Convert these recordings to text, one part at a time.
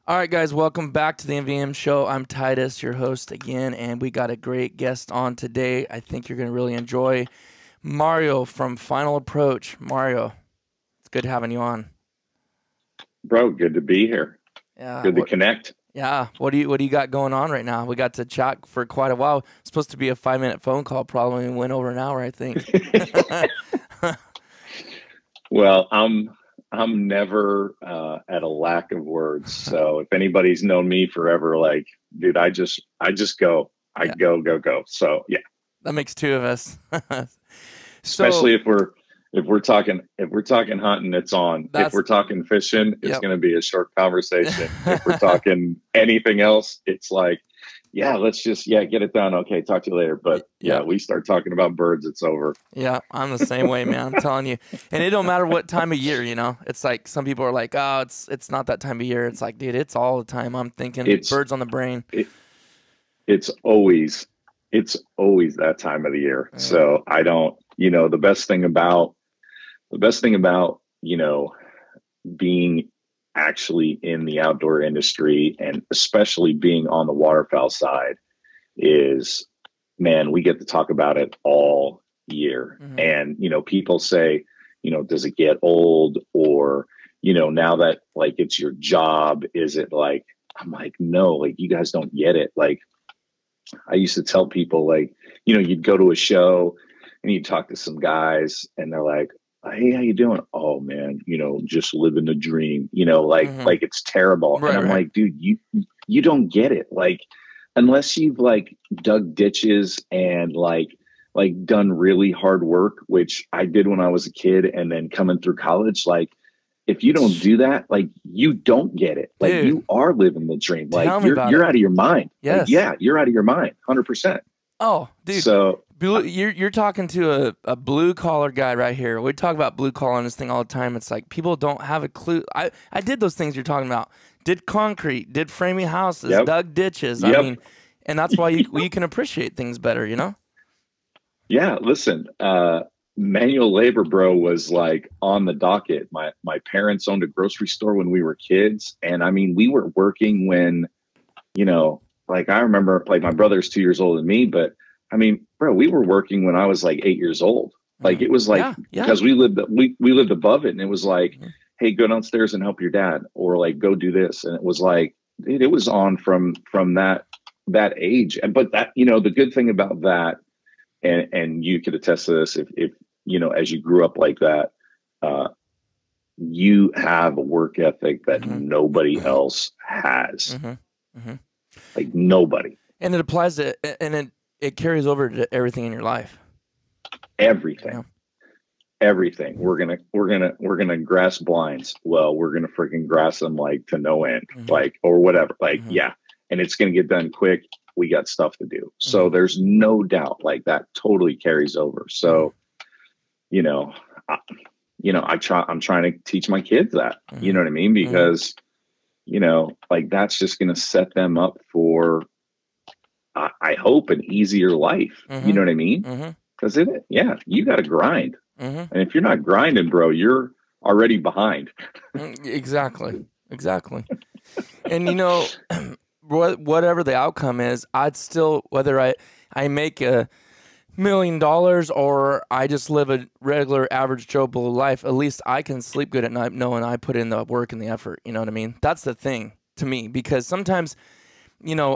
All right, guys, welcome back to the MVM Show. I'm Titus, your host again, and we got a great guest on today. I think you're going to really enjoy Mario from Final Approach. Mario, it's good having you on. Bro, good to be here. Yeah, Good to connect. what do you got going on right now? We got to chat for quite a while. It's supposed to be a 5-minute phone call, probably went over an hour, I think. Well, I'm never at a lack of words. So if anybody's known me forever, like, dude, I just go. I Yeah, go. So yeah. that makes two of us. So Especially if we're talking hunting, it's on. If that's, we're talking fishing, it's yep. gonna be a short conversation. If we're talking anything else, it's like, yeah, let's just get it done. Okay, talk to you later. But yeah, Yep. we start talking about birds, it's over. Yeah, I'm the same way, man. I'm telling you. And it don't matter what time of year, you know. It's like some people are like, "Oh, it's not that time of year." It's like, dude, it's all the time. I'm thinking It's birds on the brain. it, it's always that time of the year. Yeah. So I don't, the best thing about, being actually in the outdoor industry and especially being on the waterfowl side is, man, we get to talk about it all year. Hmm. And, people say, does it get old? Or, now that like it's your job, is it like, I'm like, no, like you guys don't get it. Like I used to tell people like, you'd go to a show and you'd talk to some guys and they're like, hey, how you doing? Oh man, just living the dream, like Hmm. like it's terrible. And Right, I'm right. like, dude, you don't get it. Like unless you've like dug ditches and like done really hard work, which I did when I was a kid and then coming through college, like if you don't do that, like you don't get it. Like Dude, you are living the dream. Like tell me you're about you're it. out of your mind. Like Yes. yeah, you're out of your mind, 100%. Oh, dude, So you're talking to a blue collar guy right here. We talk about blue collar on this thing all the time. It's like people don't have a clue. I did those things you're talking about. Did concrete, did framing houses, yep, dug ditches. I yep, mean, and that's why you can appreciate things better, you know? yeah. Listen, manual labor, bro, was like on the docket. My parents owned a grocery store when we were kids, and I mean, we were working when like I remember, like my brother's 2 years older than me, but I mean, bro, we were working when I was like 8 years old. Like Mm. it was like Yeah, yeah. because we lived above it, and it was like, Mhm. hey, go downstairs and help your dad, or like go do this, and it was like it was on from that age. And but that the good thing about that, and you could attest to this if as you grew up like that, uh, you have a work ethic that Mhm. nobody else has, Mhm. Mhm. like nobody. And it applies to, and it carries over to everything in your life. You Everything, know. everything. We're gonna grass blinds. Well, we're gonna freaking grass them like to no end, Mhm. like or whatever. Like Mhm. yeah, and it's gonna get done quick. We got stuff to do, so Mhm. there's no doubt like that totally carries over. Mhm. So you know, I, I'm trying to teach my kids that. You know Mhm. what I mean? Mhm. Because like that's just gonna set them up for I hope an easier life. You know Mhm. what I mean? Mhm. Because yeah, you got to grind. Mhm. And if you're not grinding, bro, you're already behind. Exactly. Exactly. And whatever the outcome is, I'd still, whether I make $1 million or I just live a regular average Joe Blow life, at least I can sleep good at night knowing I put in the work and the effort. You know what I mean? That's the thing to me, because sometimes,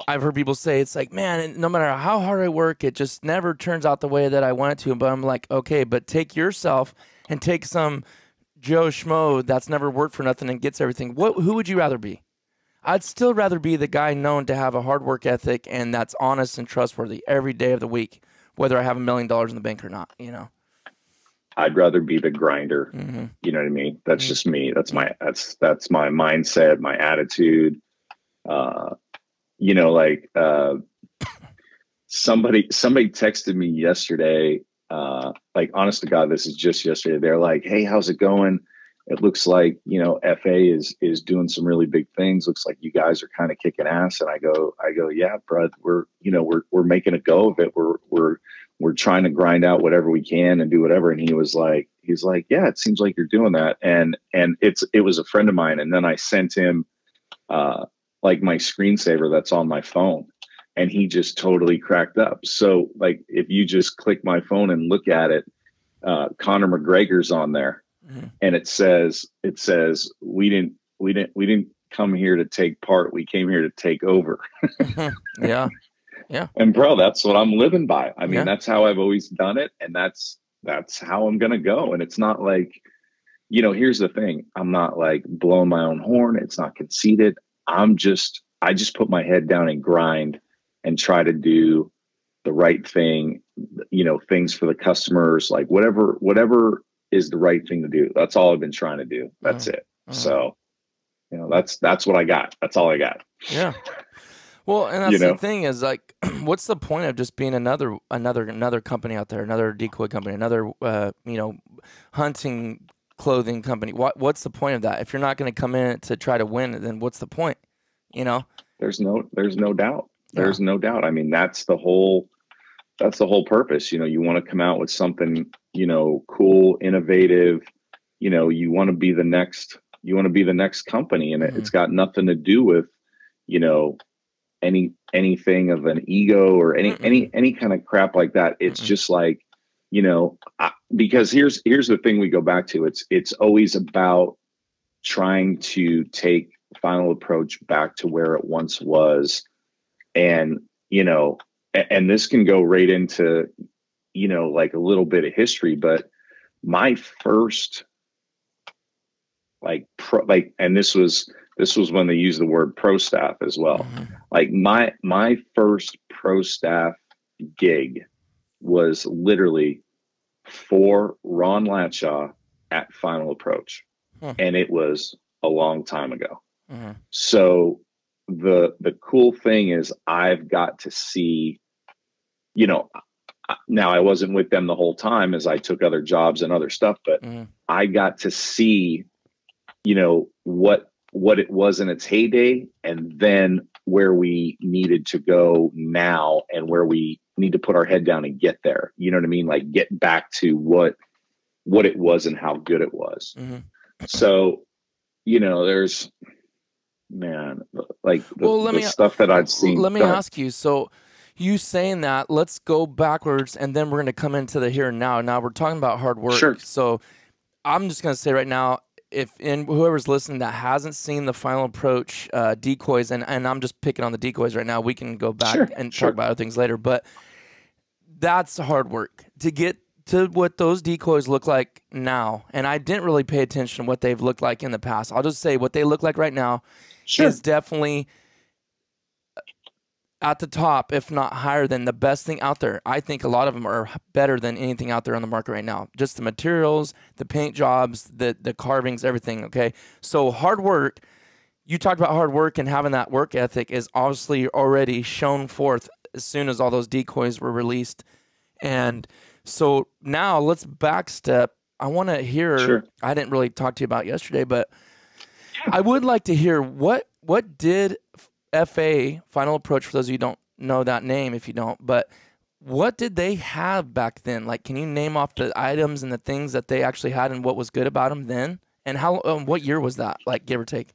I've heard people say it's like, man, no matter how hard I work, it just never turns out the way that I want it to. But I'm like, okay, but take yourself and take some Joe Schmo that's never worked for nothing and gets everything. Who would you rather be? I'd still rather be the guy known to have a hard work ethic and that's honest and trustworthy every day of the week, whether I have $1 million in the bank or not. I'd rather be the grinder. Mm-hmm. You know what I mean? That's Mm-hmm. just me. That's my mindset, my attitude. Uh, like somebody texted me yesterday. Like honest to God, this is just yesterday. They're like, "Hey, how's it going? It looks like FA is doing some really big things. Looks like you guys are kind of kicking ass." And I go, yeah, bro. We're making a go of it. We're trying to grind out whatever we can and do whatever. And he's like, yeah, it seems like you're doing that. And it was a friend of mine. And then I sent him like my screensaver that's on my phone. And he just totally cracked up. So like, if you just click my phone and look at it, Conor McGregor's on there, and it says, we didn't come here to take part. We came here to take over. Yeah. Yeah. And bro, that's what I'm living by. I mean, that's how I've always done it. And that's how I'm going to go. And it's not like, you know, here's the thing. I'm not like blowing my own horn. It's not conceited. I just put my head down and grind and try to do the right thing, you know, things for the customers, like whatever is the right thing to do. That's all I've been trying to do. That's it. So, you know, that's what I got. That's all I got. Yeah. Well, and that's the thing is, like, what's the point of just being another company out there, another decoy company, another, you know, hunting clothing company? What's the point of that? If you're not going to come in to try to win, then what's the point? You know, there's no doubt. There's no doubt. I mean, that's the whole purpose. You know, you want to come out with something, you know, cool, innovative, you know, you want to be the next company. And it's got nothing to do with, you know, anything of an ego or any kind of crap like that. It's just like, you know, because here's the thing we go back to. It's always about trying to take Final Approach back to where it once was. And, you know, and this can go right into, you know, like a little bit of history, but my first and this was when they used the word pro staff as well. Like my first pro staff gig was literally for Ron Latshaw at Final Approach. And it was a long time ago. So the cool thing is I've got to see, you know, now I wasn't with them the whole time as I took other jobs and other stuff, but I got to see, you know, what it was in its heyday, and then where we needed to go now and where we need to put our head down and get there. You know what I mean? Like get back to what it was and how good it was. So, you know, there's, man, like the stuff that I've seen. Let me ask you. So you saying that, let's go backwards and then we're going to come into the here and now. Now we're talking about hard work. Sure. So I'm just going to say right now, whoever's listening that hasn't seen the Final Approach decoys, and I'm just picking on the decoys right now, we can go back and talk about other things later, but that's hard work to get to what those decoys look like now. And I didn't really pay attention to what they've looked like in the past. I'll just say what they look like right now is definitely at the top, if not higher than the best thing out there. I think a lot of them are better than anything out there on the market right now. Just the materials, the paint jobs, the carvings, everything, okay? So hard work, you talked about hard work, and having that work ethic is obviously already shown forth as soon as all those decoys were released. And so now let's backstep. I want to hear, I didn't really talk to you about yesterday, but I would like to hear what did FA, Final Approach, for those of you who don't know that name, if you don't, but what did they have back then? Like, can you name off the items and the things that they actually had and what was good about them then? And how, what year was that, like, give or take?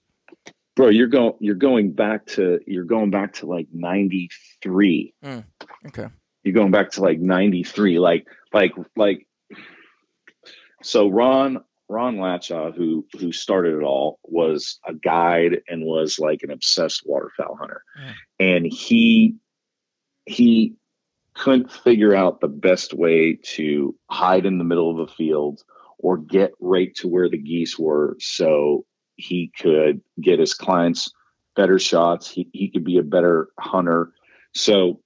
Bro, you're going back to like 93. Okay. You're going back to like 93, like, so Ron Latshaw, who started it all, was a guide and was like an obsessed waterfowl hunter. And he couldn't figure out the best way to hide in the middle of a field or get right to where the geese were so he could get his clients better shots. He could be a better hunter. So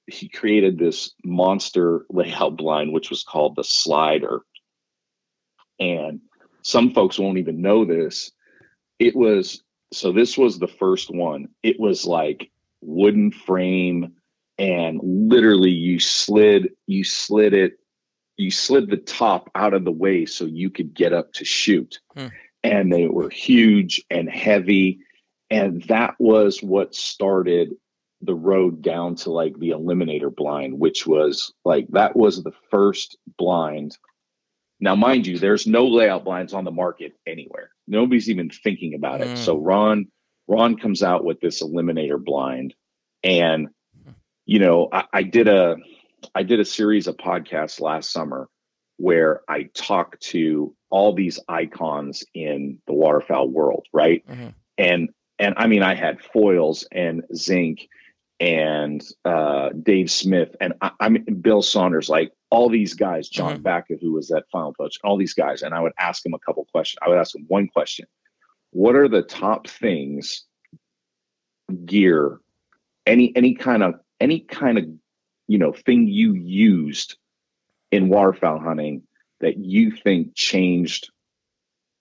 he created this monster layout blind, which was called the Slider. And some folks won't even know this. This was the first one. It was like wooden frame, and literally you slid the top out of the way so you could get up to shoot. And they were huge and heavy. And that was what started the road down to like the Eliminator blind, which was like, that was the first blind. Now, mind you, there's no layout blinds on the market anywhere. Nobody's even thinking about it. So Ron Ron comes out with this Eliminator Blind, and you know, I did a series of podcasts last summer where I talked to all these icons in the waterfowl world, right? Mm-hmm. And I mean, I had Foils and Zinc and Dave Smith, and I mean Bill Saunders, like all these guys, John Mm-hmm. Baca, who was at Final Touch, all these guys, and I would ask them a couple questions. I would ask them one question: what are the top things, gear, any kind of you know thing you used in waterfowl hunting that you think changed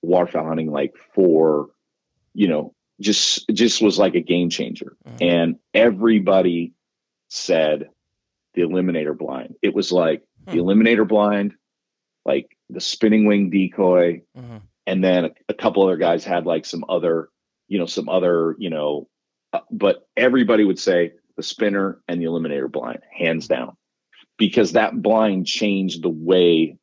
waterfowl hunting, like for, you know, just was like a game changer? Mm-hmm. And everybody said the Eliminator Blind. It was like the Eliminator Blind, like the spinning wing decoy, and then a couple other guys had like some other, but everybody would say the spinner and the Eliminator Blind, hands down, because that blind changed the way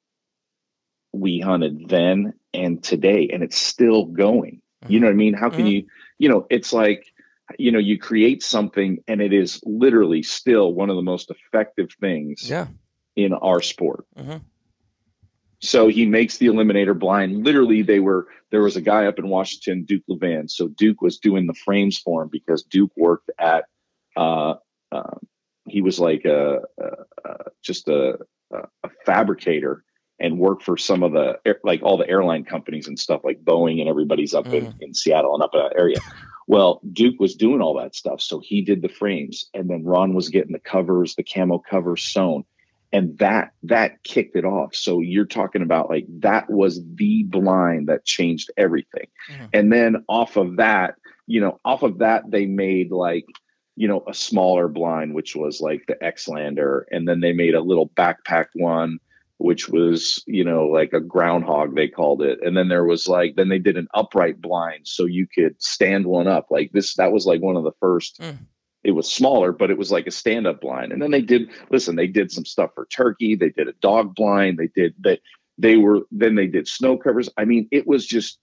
we hunted then and today, and it's still going. You know what I mean? How can you know, it's like, you know, you create something and it is literally still one of the most effective things in our sport. So he makes the Eliminator Blind. Literally, there was a guy up in Washington, Duke Levan. So Duke was doing the frames for him because Duke worked at, he was like just a fabricator and worked for some of the, like all the airline companies and stuff, like Boeing, and everybody's up in Seattle and up in that area. Well, Duke was doing all that stuff. So he did the frames, and then Ron was getting the covers, the camo covers sewn. And that kicked it off. So you're talking about like, that was the blind that changed everything. And then off of that, they made like, you know, a smaller blind, which was like the Xlander. And then they made a little backpack one, which was, you know, like a groundhog, they called it. And then there was like, then they did an upright blind so you could stand one up like this. That was like one of the first. It was smaller, but it was like a stand-up blind. And then they did some stuff for turkey. They did a dog blind. They did snow covers. I mean, it was just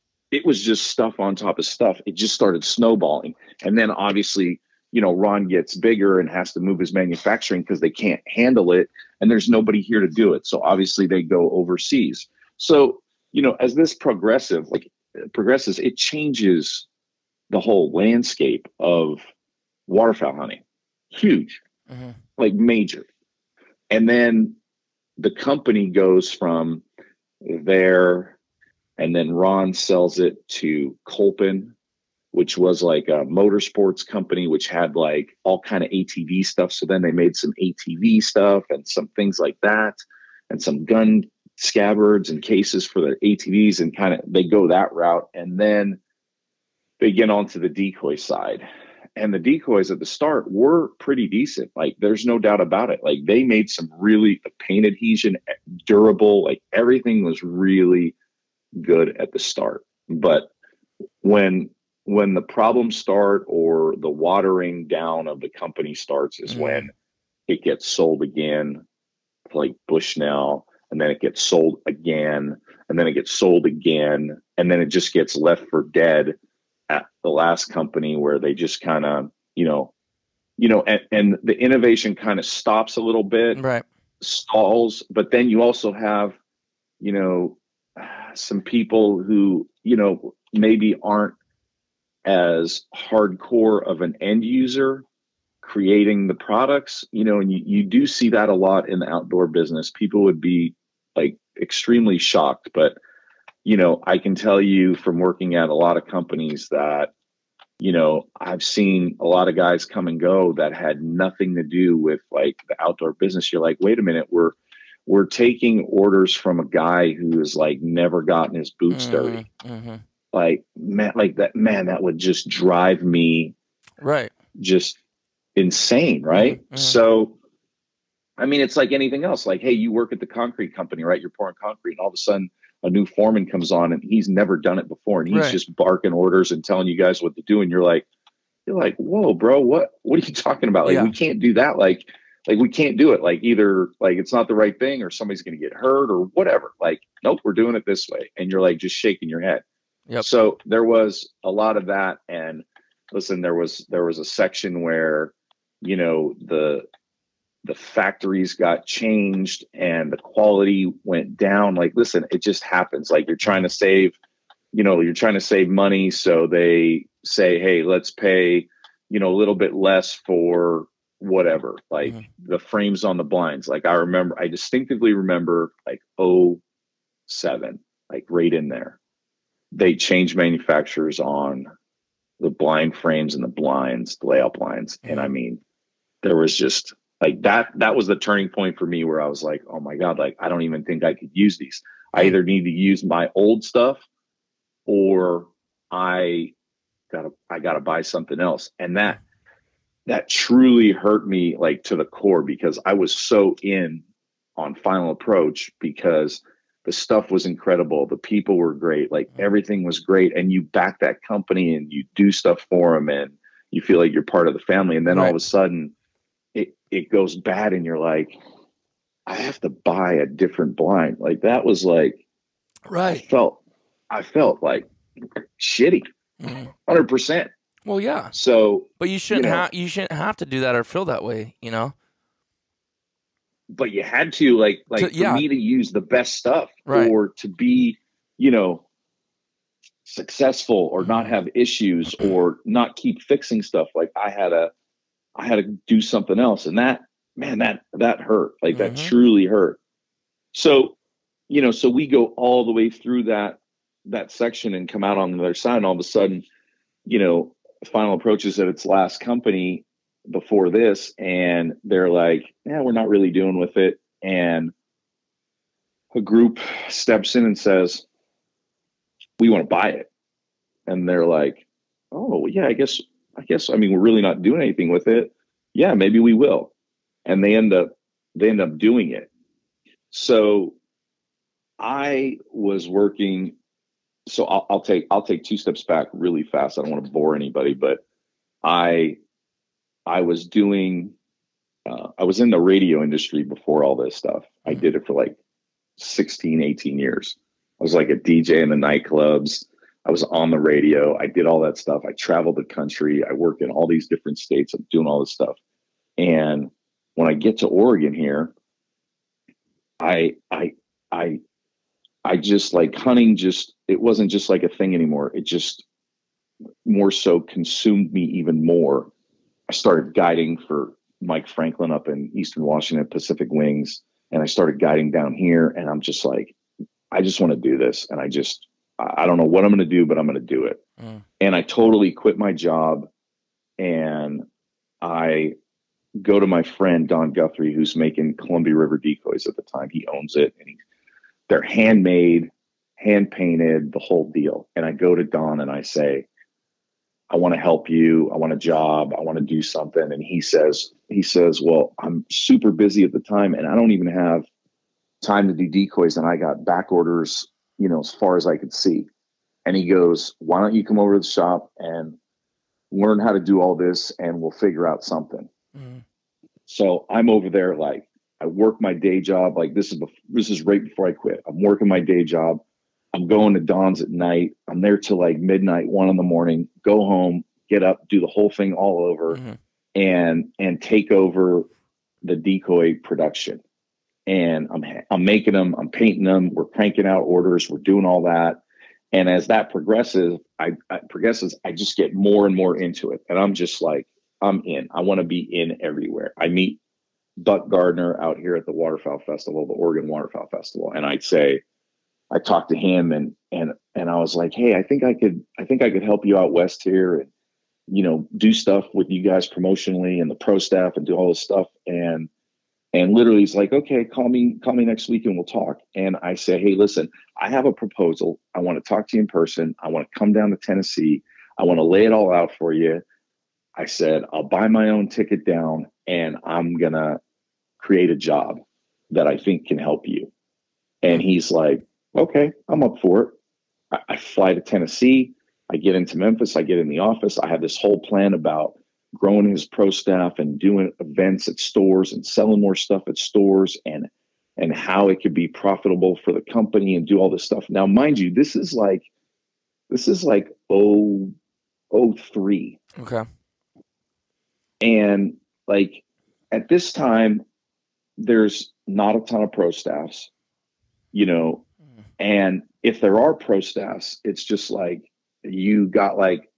stuff on top of stuff. It just started snowballing. And then obviously, you know, Ron gets bigger and has to move his manufacturing because they can't handle it. And there's nobody here to do it. So obviously they go overseas. So, you know, as this progresses, it changes the whole landscape of waterfowl hunting. Huge, like major. And then the company goes from there, and then Ron sells it to Kolpin, which was like a motorsports company, which had like all kind of ATV stuff. So then they made some ATV stuff and some things like that, and some gun scabbards and cases for the ATVs, and kind of they go that route. And then they get onto the decoy side. And the decoys at the start were pretty decent. Like, there's no doubt about it. Like, they made some really paint adhesion, durable, like everything was really good at the start. But when the problems start, or the watering down of the company starts, is when it gets sold again, like Bushnell, and then it gets sold again, and then it gets sold again, and then it just gets left for dead at the last company, where they just kind of, and the innovation kind of stops a little bit, right? Stalls. But then you also have, you know, some people who, you know, maybe aren't as hardcore of an end user creating the products, you know, and you do see that a lot in the outdoor business. People would be like extremely shocked, but you know, I can tell you from working at a lot of companies that, you know, I've seen a lot of guys come and go that had nothing to do with like the outdoor business. You're like, wait a minute, we're taking orders from a guy who has like never gotten his boots dirty. Like, man, like that, man, that would just drive me just insane. Right. So, I mean, it's like anything else. Like, hey, you work at the concrete company, right? You're pouring concrete, and all of a sudden a new foreman comes on and he's never done it before, and he's just barking orders and telling you guys what to do. And you're like, whoa, bro, what are you talking about? Like, we can't do that. Like we can't do it. Like, either like it's not the right thing, or somebody's going to get hurt, or whatever. Like, nope, we're doing it this way. And you're like just shaking your head. So there was a lot of that. And, listen, there was a section where, you know, the factories got changed and the quality went down. Like, listen, it just happens. Like, you're trying to save money. So they say, hey, let's pay, you know, a little bit less for whatever, like the frames on the blinds. Like, I distinctively remember, like, '07, like right in there, they changed manufacturers on the blind frames and the blinds, the layout blinds. And I mean, there was just like that was the turning point for me, where I was like, oh my God, like, I don't even think I could use these. I either need to use my old stuff, or I gotta buy something else. And that truly hurt me, like, to the core, because I was so in on Final Approach, because the stuff was incredible. The people were great. Like, everything was great. And you back that company and you do stuff for them and you feel like you're part of the family. And then all of a sudden it goes bad and you're like, I have to buy a different blind. Like, that was like, I felt like shitty, 100%. Well, yeah. So, but you shouldn't have to do that or feel that way, you know. But you had to, like for me to use the best stuff, or to be, you know, successful, or not have issues, or not keep fixing stuff. Like, I had to do something else, and that hurt. Like, that truly hurt. So, you know, so we go all the way through that section and come out on the other side, and all of a sudden, you know, Final Approach is at its last company before this, and they're like, yeah, we're not really doing with it. And a group steps in and says, we want to buy it. And they're like, oh yeah, I guess, I mean, we're really not doing anything with it. Yeah, maybe we will. And they end up doing it. So I was working. So I'll take two steps back really fast. I don't want to bore anybody, but I was doing, I was in the radio industry before all this stuff. I did it for like 16, 18 years. I was like a DJ in the nightclubs. I was on the radio. I did all that stuff. I traveled the country. I worked in all these different states. I'm doing all this stuff. And when I get to Oregon here, I just, like, hunting, just, it wasn't just like a thing anymore. It just more so consumed me even more. I started guiding for Mike Franklin up in Eastern Washington, Pacific Wings. And I started guiding down here, and I'm just like, I just want to do this. And I don't know what I'm going to do, but I'm going to do it. And I totally quit my job, and I go to my friend, Don Guthrie, who's making Columbia River decoys at the time. He owns it, and they're handmade, hand painted, the whole deal. And I go to Don and I say, I want to help you. I want a job. I want to do something. And he says, well, I'm super busy at the time, and I don't even have time to do decoys. And I got back orders, you know, as far as I could see. And he goes, why don't you come over to the shop and learn how to do all this, and we'll figure out something. So I'm over there, like, I work my day job. Like, this is right before I quit. I'm working my day job. I'm going to Don's at night. I'm there till like midnight, 1 a.m, go home, get up, do the whole thing all over, and take over the decoy production. And I'm making them, I'm painting them, we're cranking out orders, we're doing all that. And as that progresses, I just get more and more into it. And I'm just like, I'm in. I want to be in everywhere. I meet Buck Gardner out here at the Waterfowl Festival, the Oregon Waterfowl Festival. And I talked to him, and I was like, hey, I think I could help you out west here, and, you know, do stuff with you guys promotionally and the pro staff and do all this stuff. And literally he's like, okay, call me next week and we'll talk. And I say, hey, listen, I have a proposal. I want to talk to you in person. I want to come down to Tennessee. I want to lay it all out for you. I said, I'll buy my own ticket down, and I'm going to create a job that I think can help you. And he's like, okay, I'm up for it. I fly to Tennessee. I get into Memphis. I get in the office. I have this whole plan about growing his pro staff and doing events at stores and selling more stuff at stores, and how it could be profitable for the company and do all this stuff. Now, mind you, this is like '03. Okay. And like at this time, there's not a ton of pro staffs, you know, and if there are pro staffs, it's just like you got like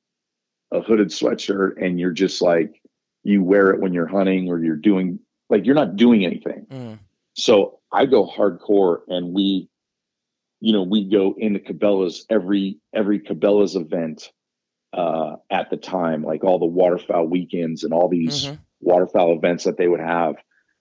a hooded sweatshirt and you're just like, you wear it when you're hunting or you're doing, like, you're not doing anything. So I go hardcore, and we go into Cabela's every Cabela's event at the time, like all the waterfowl weekends and all these waterfowl events that they would have,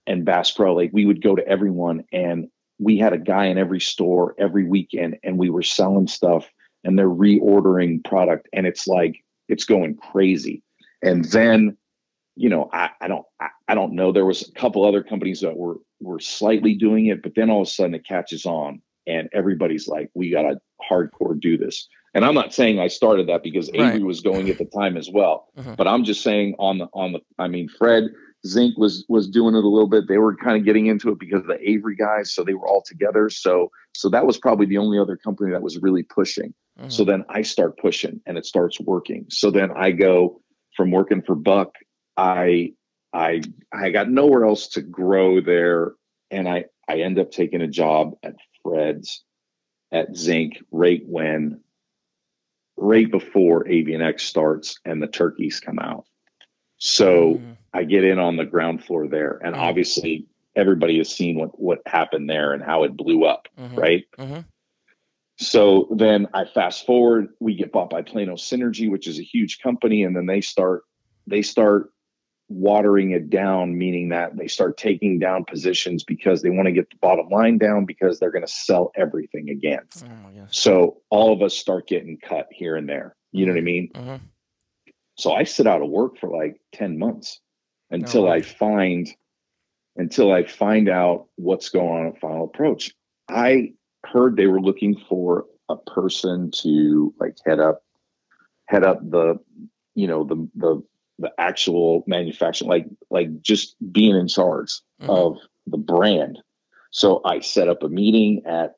and Bass Pro, like we would go to everyone, and we had a guy in every store every weekend, and we were selling stuff, and they're reordering product, and it's like, it's going crazy. And then, you know, I don't know. There was a couple other companies that were slightly doing it, but then all of a sudden it catches on, and everybody's like, we got to hardcore do this. And I'm not saying I started that, because Avery was going at the time as well. But I'm just saying I mean, Fred Zink was doing it a little bit. They were kind of getting into it because of the Avery guys. So they were all together. So that was probably the only other company that was really pushing. So then I start pushing, and it starts working. So then I go from working for Buck. I got nowhere else to grow there. And I end up taking a job at Fred's at Zink right before AVNX starts and the turkeys come out. So I get in on the ground floor there, and obviously everybody has seen what happened there and how it blew up, right? So then I fast forward, we get bought by Plano Synergy, which is a huge company, and then they start watering it down, meaning that they start taking down positions because they want to get the bottom line down, because they're going to sell everything again. So all of us start getting cut here and there. You know what I mean? So I sit out of work for like 10 months until I find out what's going on at Final Approach. I heard they were looking for a person to like head up the, you know, the actual manufacturing, like just being in charge of the brand. So I set up a meeting at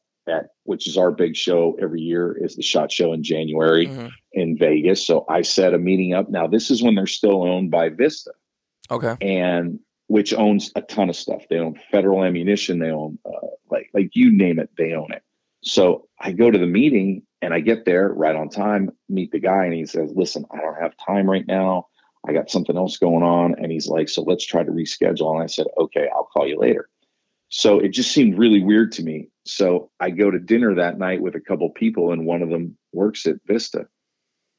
which is our big show every year, is the SHOT Show in January in Vegas. So I set a meeting up. Now this is when they're still owned by Vista. Okay. And which owns a ton of stuff. They own Federal Ammunition. They own like you name it, they own it. So I go to the meeting, and I get there right on time, meet the guy, and he says, listen, I don't have time right now. I got something else going on. And he's like, so let's try to reschedule. And I said, okay, I'll call you later. So it just seemed really weird to me. So I go to dinner that night with a couple people, and one of them works at Vista.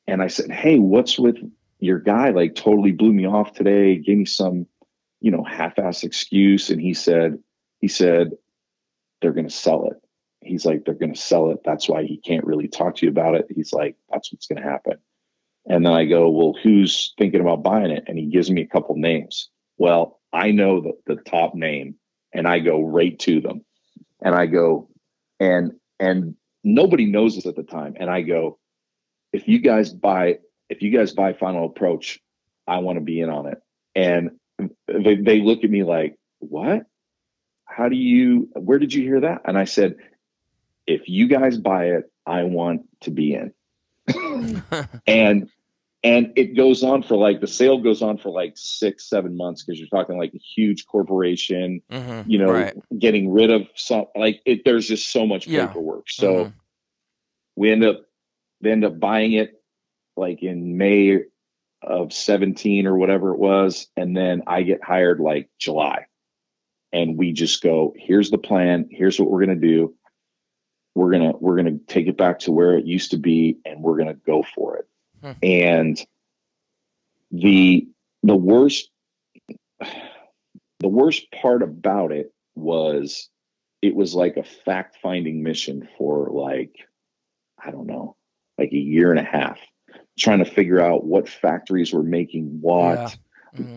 And I said, hey, what's with your guy? Like, totally blew me off today. Gave me some, you know, half-ass excuse. And he said, they're going to sell it. He's like, they're going to sell it. That's why he can't really talk to you about it. He's like, that's what's going to happen. And then I go, well, who's thinking about buying it? And he gives me a couple names. Well, I know the top name, and I go right to them. And I go, and nobody knows this at the time. And I go, if you guys buy Final Approach, I want to be in on it. And they look at me like, what? Where did you hear that? And I said, if you guys buy it, I want to be in. And it goes on for like, the sale goes on for like 6-7 months, because you're talking like a huge corporation, you know, getting rid of some, like there's just so much paperwork. So they end up buying it like in May of 17 or whatever it was. And then I get hired like July, and we just go, here's the plan. Here's what we're going to do. We're going to take it back to where it used to be, and we're going to go for it. And the worst part about it was like a fact-finding mission for like, I don't know, like a year and a half, trying to figure out what factories were making what.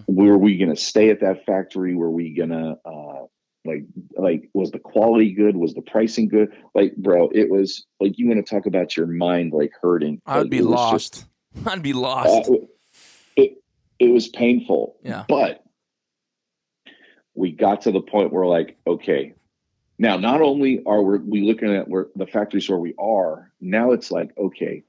Were we going to stay at that factory? Were we going to like was the quality good? Was the pricing good? Like, bro, it was like, you want to talk about your mind like hurting. I would be lost. I'd be lost. It was painful. Yeah. But we got to the point where like, okay, now not only are we looking at where the factories where we are, now it's like, okay,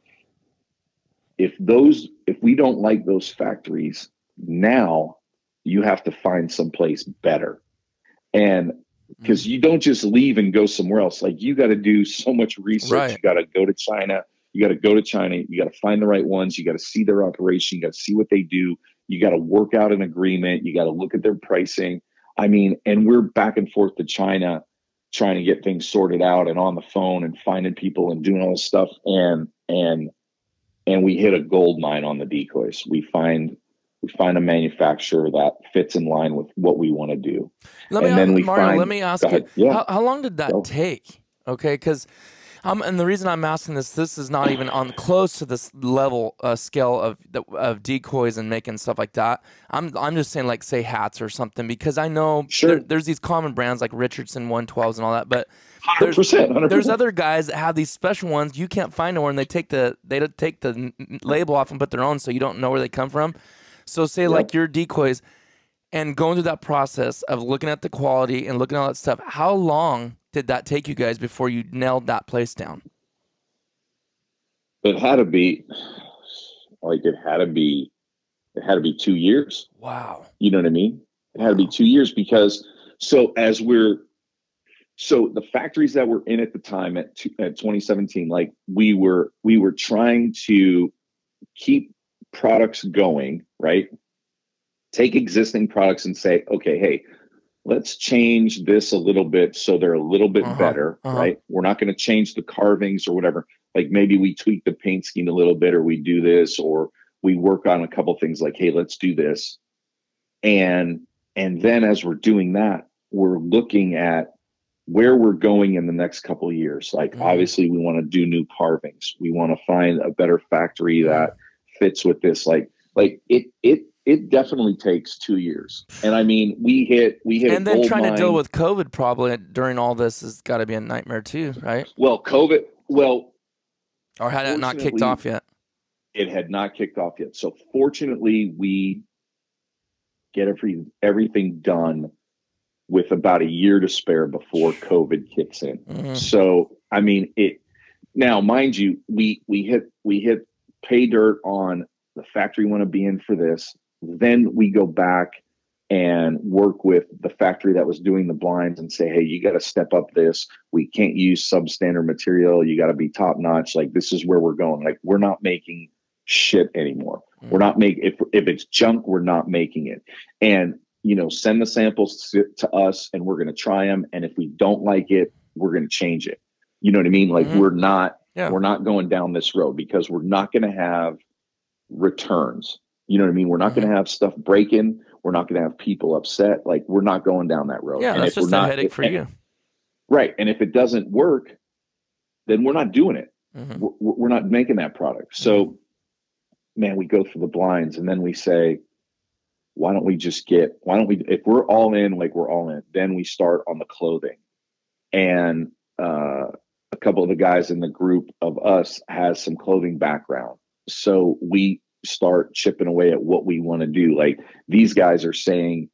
if we don't like those factories now, you have to find someplace better. And because you don't just leave and go somewhere else. Like, you got to do so much research. Right. You got to go to China. You got to go to China. You got to find the right ones. You got to see their operation. You got to see what they do. You got to work out an agreement. You got to look at their pricing. I mean, and we're back and forth to China trying to get things sorted out and on the phone and finding people and doing all this stuff. And we hit a gold mine on the decoys. We find a manufacturer that fits in line with what we want to do. Let me ask you, how long did that take? Okay, because and the reason I'm asking this is not even on close to this level scale of decoys and making stuff like that. I'm just saying, like, say hats or something, because I know there's these common brands like Richardson 112s and all that, but 100%. There's other guys that have these special ones you can't find nowhere, and they take the label off and put their own, so you don't know where they come from. So say like your decoys, and going through that process of looking at the quality and looking at all that stuff, how long did that take you guys before you nailed that place down? It had to be 2 years. Wow. You know what I mean? It had to be 2 years, because the factories that were in at the time at 2017, like, we were trying to keep products going, right? Take existing products and say, okay, hey, let's change this a little bit so they're a little bit better, right? We're not going to change the carvings or whatever. Like, maybe we tweak the paint scheme a little bit, or we do this, or we work on a couple things like, hey, let's do this. And then as we're doing that, we're looking at where we're going in the next couple of years. Like, obviously we want to do new carvings. We want to find a better factory that fits with this. Like it definitely takes 2 years. And I mean, we hit and then trying to deal with COVID probably during all this has got to be a nightmare too, right? Well, COVID, or had it not kicked off yet? It had not kicked off yet. So fortunately, we get everything done with about a year to spare before COVID kicks in. So, I mean, now, mind you, we hit pay dirt on the factory we want to be in for this. Then we go back and work with the factory that was doing the blinds and say, hey, you got to step up this. We can't use substandard material. You got to be top notch. Like, this is where we're going. Like, we're not making shit anymore. We're not making, if it's junk, we're not making it. And, send the samples to us, and we're going to try them. And if we don't like it, we're going to change it. You know what I mean? Like, we're not going down this road, because we're not going to have returns. You know what I mean? We're not going to have stuff breaking. We're not going to have people upset. Like, we're not going down that road. Yeah, and that's just a headache for you. Right. And if it doesn't work, then we're not doing it. We're not making that product. So, man, we go through the blinds, and then we say, if we're all in, like, we're all in, then we start on the clothing. And a couple of the guys in the group of us has some clothing background. So we start chipping away at what we want to do. Like, these guys are saying,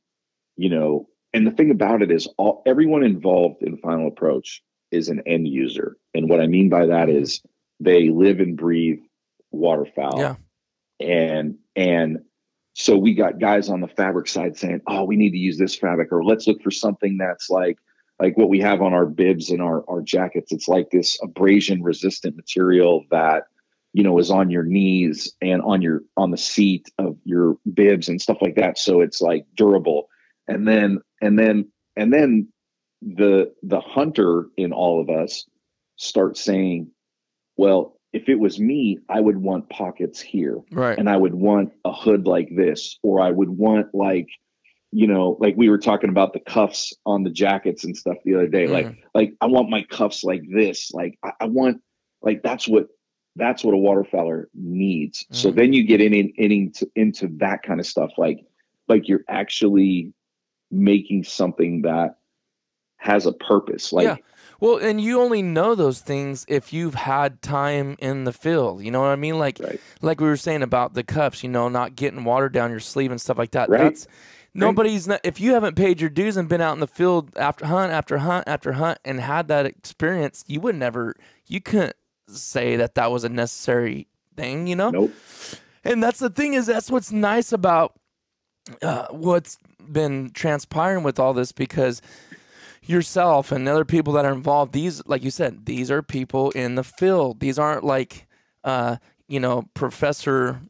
and the thing about it is everyone involved in Final Approach is an end user. And what I mean by that is they live and breathe waterfowl. Yeah. And so we got guys on the fabric side saying, oh, we need to use this fabric, or let's look for something that's like what we have on our bibs and our jackets. It's like this abrasion resistant material that, is on your knees and on the seat of your bibs and stuff like that. So it's like durable. And then the hunter in all of us starts saying, well, if it was me, I would want pockets here. Right. And I would want a hood like this, or I would want like we were talking about the cuffs on the jackets and stuff the other day. Like I want my cuffs like this. Like I want, like, that's what a waterfowler needs. So then you get into that kind of stuff. Like you're actually making something that has a purpose. Like, yeah. Well, and you only know those things if you've had time in the field. You know what I mean? Like we were saying about the cuffs, not getting water down your sleeve and stuff like that. Right. That's nobody's not, if you haven't paid your dues and been out in the field after hunt after hunt after hunt and had that experience, you couldn't say that was a necessary thing, you know? Nope. And that's the thing, is that's what's nice about what's been transpiring with all this, because yourself and other people that are involved, these, like you said, these are people in the field. These aren't like, you know, Professor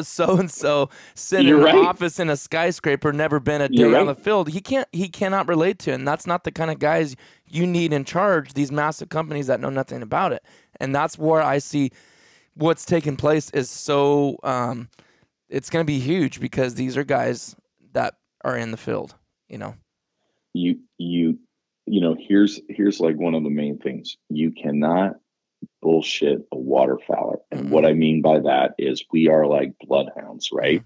so-and-so sitting in an office in a skyscraper, never been a day on the field. He cannot relate to it. And that's not the kind of guys you need in charge, these massive companies that know nothing about it. And that's where I see what's taking place is so, it's going to be huge, because these are guys that are in the field, you know. You know, here's like one of the main things. You cannot bullshit a waterfowler. And what I mean by that is we are like bloodhounds, right?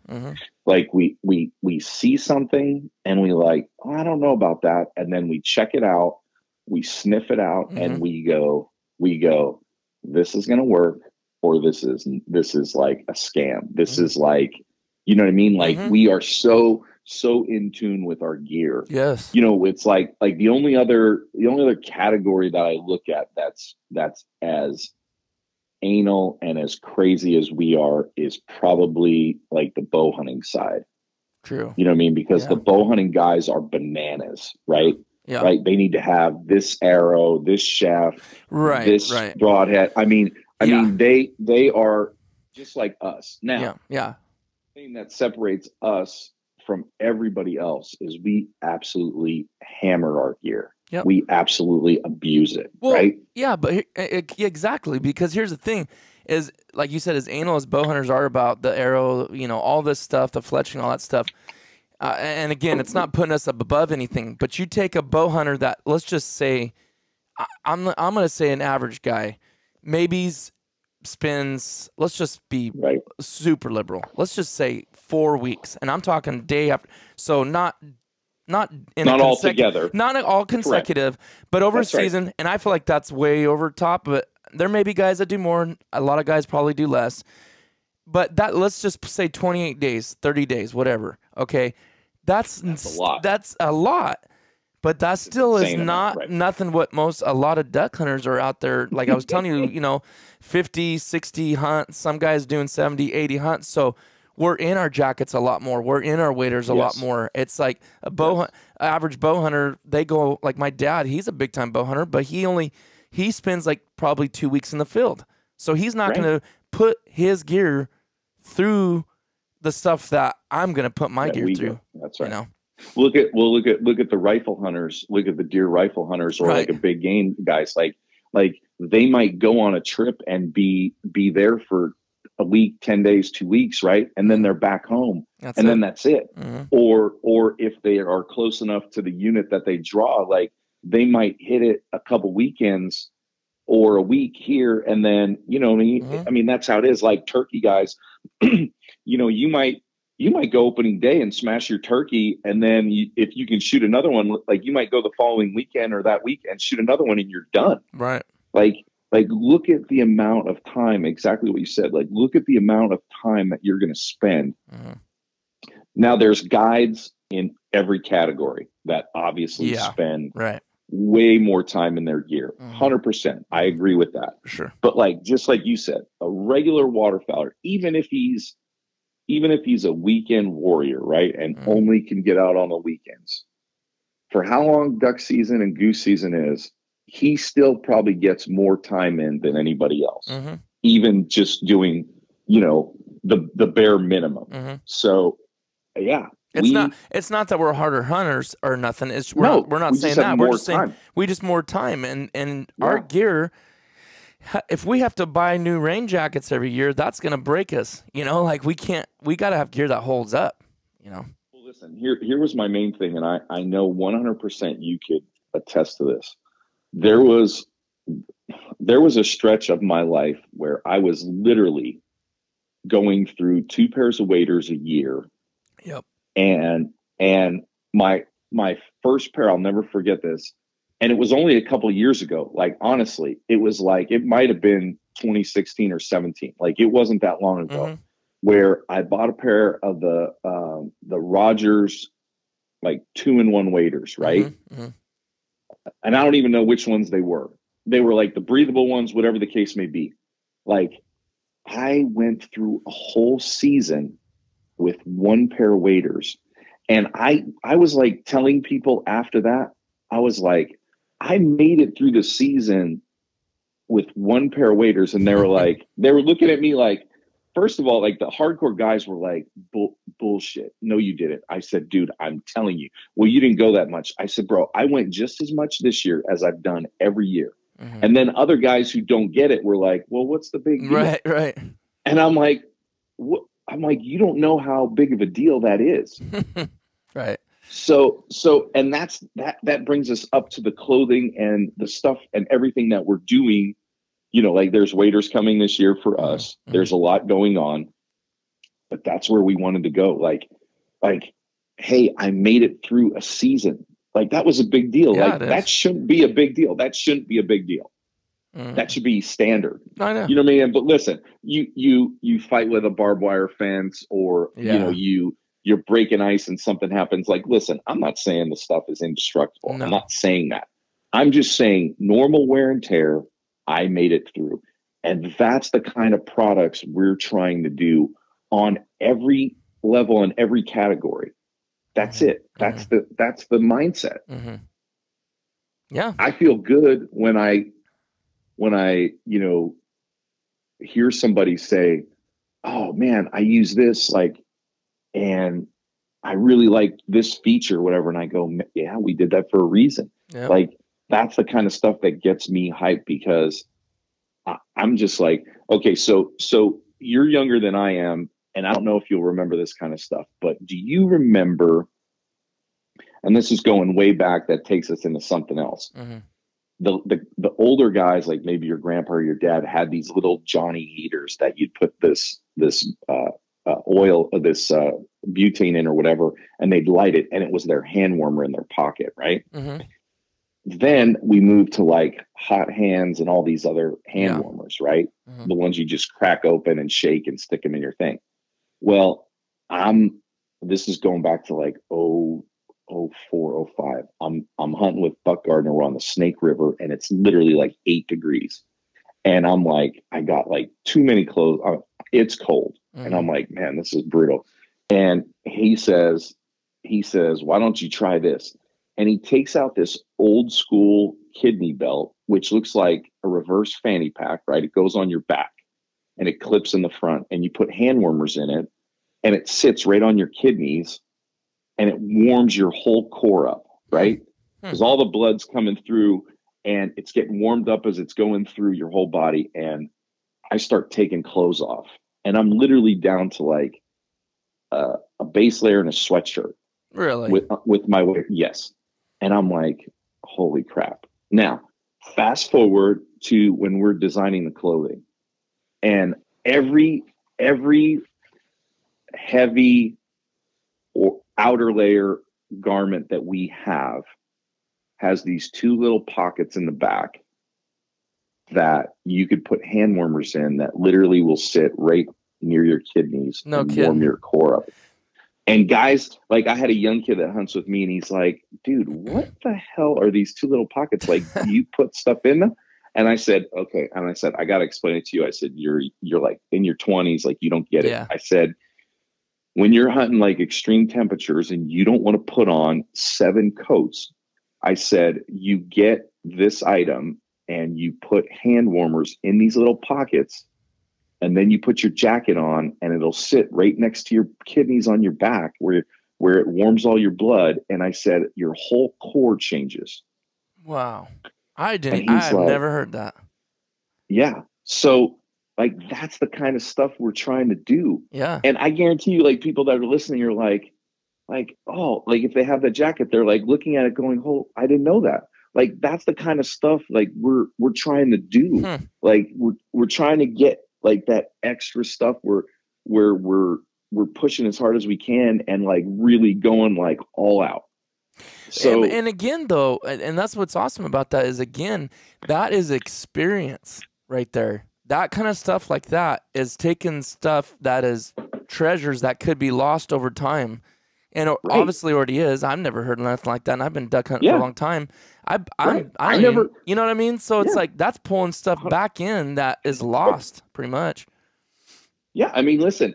Like we see something and we like, oh, I don't know about that. And then we check it out, we sniff it out, and we go, this is going to work, or this is like a scam. This is like, you know what I mean? Like we are so in tune with our gear. Yes. You know, it's like the only other category that I look at that's as anal and as crazy as we are is probably like the bow hunting side. True. You know what I mean? Because the bow hunting guys are bananas, right? Yeah. Right. They need to have this arrow, this shaft, this broadhead. I mean, they are just like us. Now, the thing that separates us from everybody else is we absolutely hammer our gear. Yep. We absolutely abuse it, right? Yeah, but exactly, because here's the thing is, like you said, as anal as bow hunters are about the arrow, you know, all this stuff, the fletching, all that stuff. And again, it's not putting us up above anything, but you take a bow hunter that, let's just say, I'm going to say an average guy, maybe spends, let's just be super liberal. Let's just say 4 weeks, and I'm talking day after. So not all together, not all consecutive, but over a season. And I feel like that's way over top. But there may be guys that do more. A lot of guys probably do less. But that, let's just say 28 days, 30 days, whatever. Okay, that's a lot. That's a lot. But that still is not nothing what a lot of duck hunters are out there. Like I was telling you, you know, 50, 60 hunts. Some guys doing 70, 80 hunts. So we're in our jackets a lot more. We're in our waders a lot more. It's like a average bow hunter, they go, like my dad, he's a big time bow hunter, but he spends like probably 2 weeks in the field. So he's not going to put his gear through the stuff that I'm going to put my gear through. That's right. You know? Look at the rifle hunters, look at the deer rifle hunters, or like a big game guys, like they might go on a trip and be there for a week, 10 days, 2 weeks, right? And then they're back home, then that's it. Or if they are close enough to the unit that they draw, like they might hit it a couple weekends or a week here, and then, you know, I mean, that's how it is. Like turkey guys, you know, you might go opening day and smash your turkey, and then if you can shoot another one, like you might go the following weekend or that week and shoot another one, and you're done. Right. Like look at the amount of time, exactly what you said. Like look at the amount of time that you're going to spend. Now there's guides in every category that obviously spend way more time in their gear. 100%. I agree with that. Sure. But like, just like you said, a regular waterfowler, even if he's a weekend warrior, right, and only can get out on the weekends, for how long duck season and goose season is, he still probably gets more time in than anybody else, even just doing, you know, the bare minimum. So, yeah. It's not that we're harder hunters or nothing. We're not saying that. We're just saying we just more time, and our gear. If we have to buy new rain jackets every year, that's going to break us. You know, like we got to have gear that holds up, you know. Well, listen, here was my main thing. And I know 100% you could attest to this. There was a stretch of my life where I was literally going through 2 pairs of waders a year. Yep. And my first pair, I'll never forget this. And it was only a couple of years ago. Like, honestly, it was like, it might have been 2016 or 17. Like, it wasn't that long ago where I bought a pair of the Rogers, like 2-in-1 waders, right? And I don't even know which ones they were. They were like the breathable ones, whatever the case may be. Like, I went through a whole season with one pair of waders. And I was like telling people after that, I was like, I made it through the season with one pair of waders. And they were like, they were looking at me like, first of all, like the hardcore guys were like, bullshit. No, you didn't. I said, dude, I'm telling you. Well, you didn't go that much. I said, bro, I went just as much this year as I've done every year. And then other guys who don't get it were like, well, what's the big deal? Right, right. And I'm like, what? I'm like, you don't know how big of a deal that is. Right. So, and that brings us up to the clothing and the stuff and everything that we're doing. You know, like there's waders coming this year for us. There's a lot going on, but that's where we wanted to go. Like, hey, I made it through a season. Like that was a big deal. Yeah, like that shouldn't be a big deal. That shouldn't be a big deal. That should be standard. I know. You know what I mean? But listen, you fight with a barbed wire fence, or you know, you're breaking ice and something happens. Like, listen, I'm not saying the stuff is indestructible. No. I'm not saying that. I'm just saying normal wear and tear, I made it through. And that's the kind of products we're trying to do on every level and every category. That's it. That's the mindset. Yeah. I feel good when I, you know, hear somebody say, oh man, I use this, like, and I really like this feature, whatever. And I go, yeah, we did that for a reason. Yep. Like, that's the kind of stuff that gets me hyped, because I'm just like, okay, so you're younger than I am. And I don't know if you'll remember this kind of stuff, but do you remember, and this is going way back, that takes us into something else. The older guys, like maybe your grandpa or your dad, had these little Johnny heaters that you'd put this oil, this butane in or whatever, and they'd light it, and it was their hand warmer in their pocket, right? Then we moved to like hot hands and all these other hand warmers, right? The ones you just crack open and shake and stick them in your thing. Well, this is going back to like 04, 05. I'm hunting with Buck Gardner. We're on the Snake River, and it's literally like 8 degrees. And I'm like, I got like too many clothes. It's cold. And I'm like, man, this is brutal. And he says, why don't you try this? And he takes out this old school kidney belt, which looks like a reverse fanny pack, right? It goes on your back and it clips in the front, and you put hand warmers in it, and it sits right on your kidneys, and it warms your whole core up, right? Because all the blood's coming through, and it's getting warmed up as it's going through your whole body. And I start taking clothes off, and I'm literally down to like a base layer and a sweatshirt. Really? With my weight, yes. And I'm like, holy crap. Now, fast forward to when we're designing the clothing, and every heavy or outer layer garment that we have has these 2 little pockets in the back that you could put hand warmers in, that literally will sit right near your kidneys and warm your core up. And guys, like, I had a young kid that hunts with me, and he's like, dude, what the hell are these 2 little pockets? Like, you put stuff in them? And I said, okay. And I said, I got to explain it to you. I said, you're like in your 20s, like you don't get it. I said, when you're hunting like extreme temperatures and you don't want to put on 7 coats, I said, you get this item and you put hand warmers in these little pockets, and then you put your jacket on, and it'll sit right next to your kidneys on your back where it warms all your blood. And I said, your whole core changes. Wow. I've never heard that. Yeah. So like, that's the kind of stuff we're trying to do. Yeah. And I guarantee you, like, people that are listening are like, oh, like if they have that jacket, they're like looking at it going, oh, I didn't know that. Like, that's the kind of stuff like we're trying to do. Like we're trying to get like that extra stuff where we're pushing as hard as we can, and like really going like all out. So, and again, though, and that's what's awesome about that is, again, that is experience right there. That kind of stuff like that is taking stuff that is treasures that could be lost over time. And obviously already is. I've never heard nothing like that, and I've been duck hunting for a long time. I never, you know what I mean? So it's like, that's pulling stuff back in that is lost, pretty much. Yeah, I mean, listen,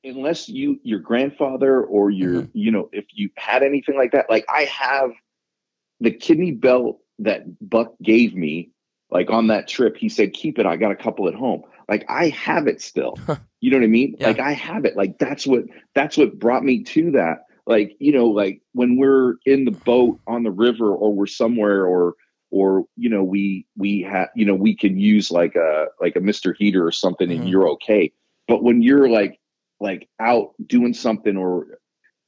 unless your grandfather or Hmm. if you had anything like that, like I have the kidney belt that Buck gave me, like on that trip, he said, keep it. I got a couple at home. Like I have it still. You know what I mean? Yeah. Like I have it. Like that's what brought me to that. Like, like when we're in the boat on the river or we're somewhere or we have we can use like a Mr. Heater or something and Hmm. you're okay. But when you're like out doing something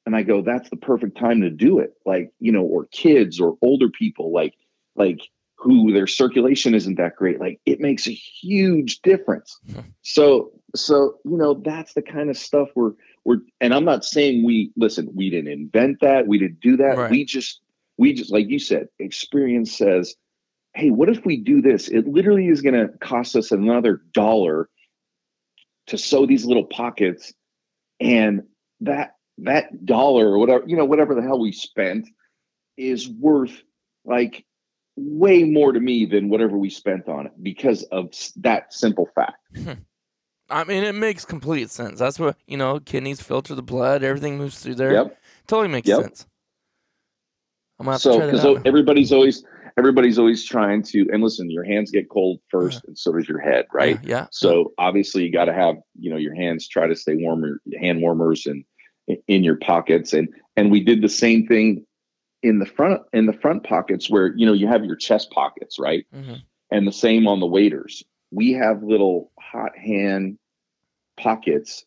and I go, that's the perfect time to do it. Like, or kids or older people, like who their circulation isn't that great. Like it makes a huge difference. So, that's the kind of stuff and I'm not saying we didn't invent that. We didn't do that. Right. We just, like you said, experience says, hey, what if we do this? It literally is going to cost us another dollar to sew these little pockets, and that dollar or whatever the hell we spent is worth like way more to me than whatever we spent on it because of that simple fact. I mean, it makes complete sense. That's what, kidneys filter the blood, everything moves through there. Yep. Totally makes Yep. sense. I'm gonna have to So, try that because out now. everybody's always trying to, and listen, your hands get cold first, and so does your head, Yeah, right? yeah. So obviously, you got to have your hands try to stay warmer, hand warmers, and in your pockets, and we did the same thing in the front pockets where you have your chest pockets, right? Hmm. And the same on the waders. We have little hot hand pockets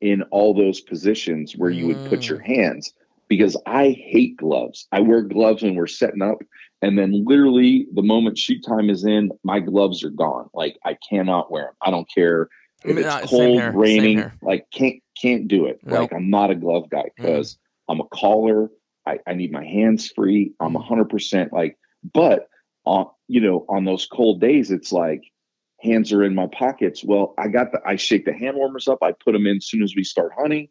in all those positions where you would put your hands, because I hate gloves. I wear gloves when we're setting up, and then literally the moment shoot time is in, my gloves are gone. Like I cannot wear them. I don't care if it's Same cold, here. Same raining, here. like can't do it. Nope. Like I'm not a glove guy Mm. because I'm a caller. I need my hands free. I'm Mm. 100% like, but on those cold days, it's like hands are in my pockets. Well, I shake the hand warmers up. I put them in as soon as we start hunting.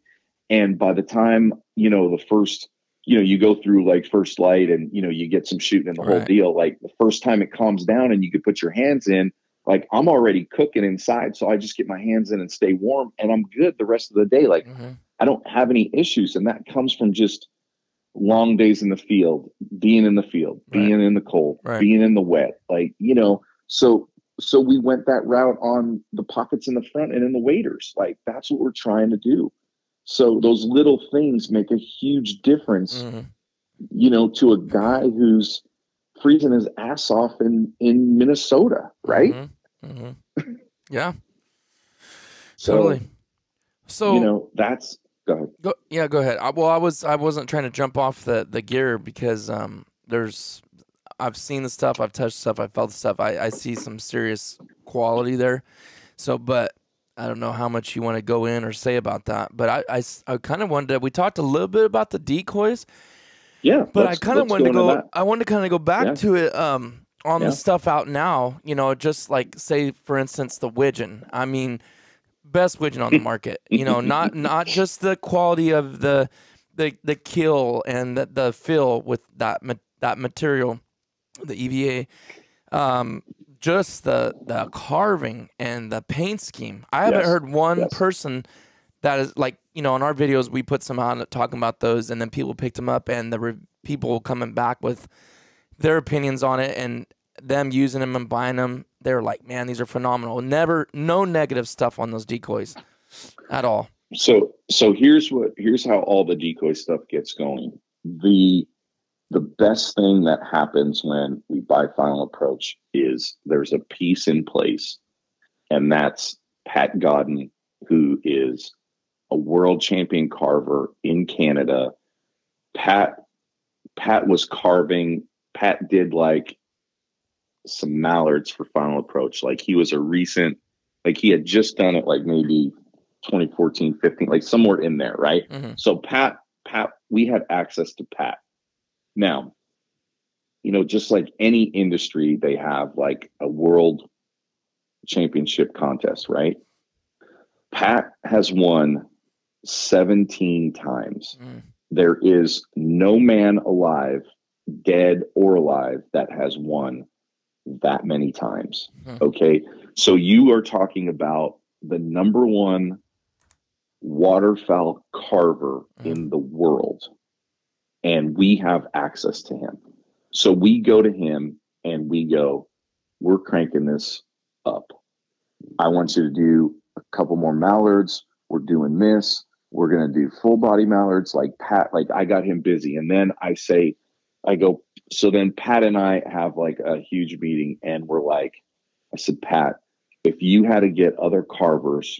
And by the time, the first, you go through like first light and, you get some shooting in the whole Right. deal. Like the first time it calms down and you can put your hands in, like I'm already cooking inside. So I just get my hands in and stay warm and I'm good the rest of the day. Like Hmm. I don't have any issues. And that comes from just long days in the field, being in the field, Right. being in the cold, Right. being in the wet. Like, so we went that route on the pockets in the front and in the waders. Like that's what we're trying to do. So those little things make a huge difference, Hmm. to a guy who's freezing his ass off in Minnesota, right? Hmm. Hmm. Yeah. So, Totally. So that's go ahead. go ahead. I wasn't trying to jump off the gear because I've seen the stuff, I've touched stuff, I've felt the stuff. I see some serious quality there. So, but I don't know how much you want to go in or say about that. But I kind of wanted to. We talked a little bit about the decoys, Yeah, but I kind of let's wanted go to into go. that. I wanted to kind of go back Yeah, to it. On the yeah, stuff out now. Just like say for instance the widgeon. I mean, best widgeon on the market. Not just the quality of the kill and the fill with that material, the EVA, just the carving and the paint scheme. I haven't yes, heard one yes. person that is like, on our videos we put some on talking about those, and then people picked them up, and people coming back with their opinions on it and them using them and buying them. They're like, man, these are phenomenal. No negative stuff on those decoys at all. So here's how all the decoy stuff gets going. The best thing that happens when we buy Final Approach is there's a piece in place, and that's Pat Godden, who is a world champion carver in Canada. Pat was carving. Pat did like some mallards for Final Approach. Like he was like he had just done it like maybe 2014, 15, like somewhere in there, right? Mm-hmm. So Pat, we had access to Pat. Now, just like any industry, they have like a world championship contest, right? Pat has won 17 times. Mm. There is no man alive, dead or alive, that has won that many times. Mm. Okay. So you are talking about the number one waterfowl carver in the world, and we have access to him. So we go to him and we go, we're cranking this up. I want you to do a couple more mallards. We're doing this. We're going to do full body mallards. Like Pat, like I got him busy. And then so then Pat and I have like a huge meeting, and we're like, I said, Pat, if you had to get other carvers,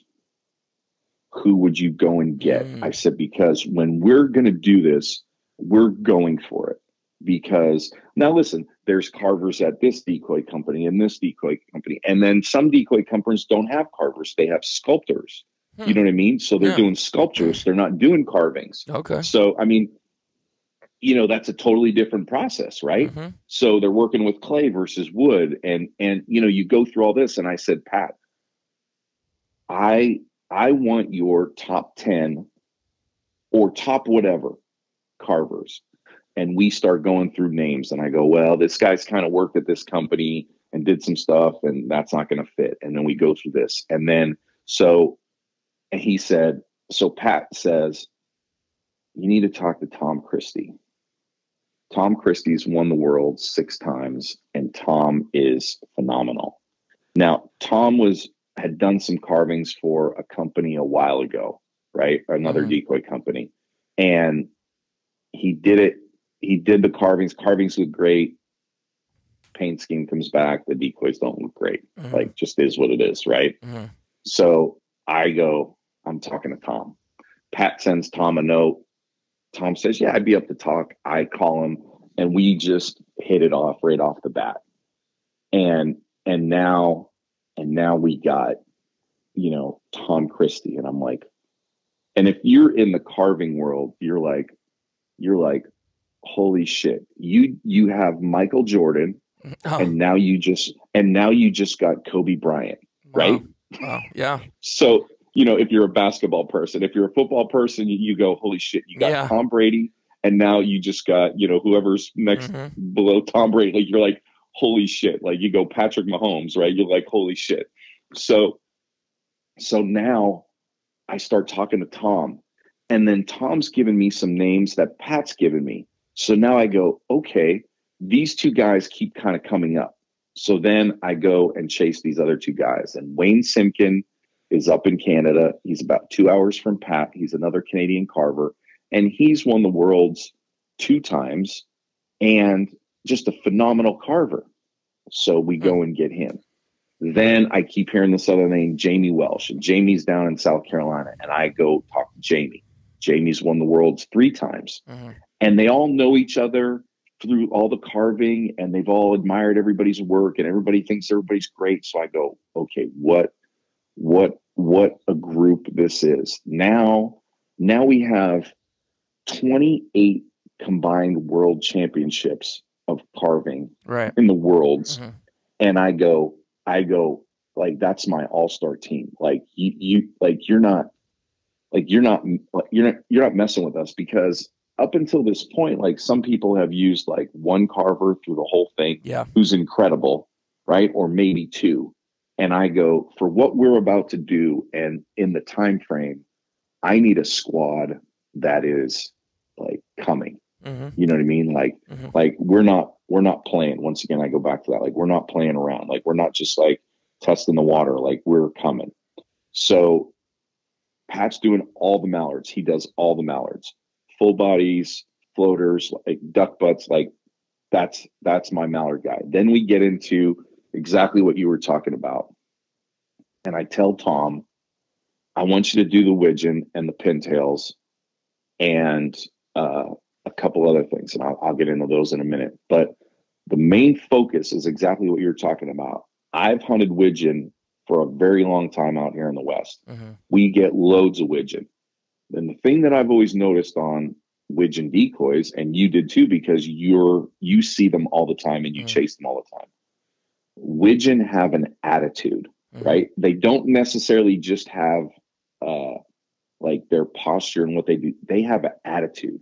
who would you go and get? I said, because when we're going to do this, we're going for it. Because now listen, there's carvers at this decoy company and this decoy company. And then some decoy companies don't have carvers. They have sculptors. You know what I mean? So they're doing sculptures. They're not doing carvings. Okay. So, I mean, you know, that's a totally different process, right? So they're working with clay versus wood. And, you know, you go through all this. And I said, Pat, I want your top 10 or top whatever carvers. And we start going through names, and I go, well, this guy's kind of worked at this company and did some stuff, and that's not going to fit. And then we go through this. And then, and he said, so Pat says, you need to talk to Tom Christie. Tom Christie's won the world 6 times, and Tom is phenomenal. Now, Tom had done some carvings for a company a while ago, right? Another decoy company. And he did it. He did the carvings. Carvings look great. Paint scheme comes back. The decoys don't look great. Like, just is what it is, right? So I go, I'm talking to Tom. Pat sends Tom a note. Tom says, yeah, I'd be up to talk. I call him, and we just hit it off right off the bat. And now we got, you know, Tom Christie. And I'm like, and if you're in the carving world, you're like, holy shit, you have Michael Jordan, and now you just got Kobe Bryant, right? Wow. Yeah. So, you know, if you're a basketball person, if you're a football person, you go, holy shit, you got Tom Brady, and now you just got, you know, whoever's next below Tom Brady. Like, you're like, holy shit. Like, you go Patrick Mahomes, right? You're like, holy shit. So now I start talking to Tom, and then Tom's given me some names that Pat's given me. So now I go, okay, these 2 guys keep kind of coming up. So then I go and chase these other 2 guys. And Wayne Simkin is up in Canada. He's about 2 hours from Pat. He's another Canadian carver. And he's won the worlds 2 times and just a phenomenal carver. So we go and get him. Then I keep hearing this other name, Jamie Welsh. And Jamie's down in South Carolina. And I go talk to Jamie. Jamie's won the worlds 3 times. And they all know each other through all the carving, and they've all admired everybody's work, and everybody thinks everybody's great. So I go, okay, what a group this is. Now we have 28 combined world championships of carving in the worlds. And I go, like, that's my all-star team. Like, you're not messing with us, because up until this point, like, some people have used like 1 carver through the whole thing, who's incredible, right? Or maybe 2. And I go, for what we're about to do and in the time frame, I need a squad that is like coming. You know what I mean? Like we're not playing. Once again, I go back to that. Like, we're not playing around. Like, we're not just like testing the water. Like, we're coming. So Pat's doing all the mallards. He does all the mallards. Full bodies, floaters, like duck butts, like that's my mallard guy. Then we get into exactly what you were talking about. And I tell Tom, I want you to do the widgeon and the pintails and a couple other things. And I'll get into those in a minute. But the main focus is exactly what you're talking about. I've hunted widgeon for a very long time out here in the West. We get loads of widgeon. And the thing that I've always noticed on widgeon decoys, and you did too, because you see them all the time and you chase them all the time. Widgeon have an attitude, right? They don't necessarily just have like their posture and what they do. They have an attitude.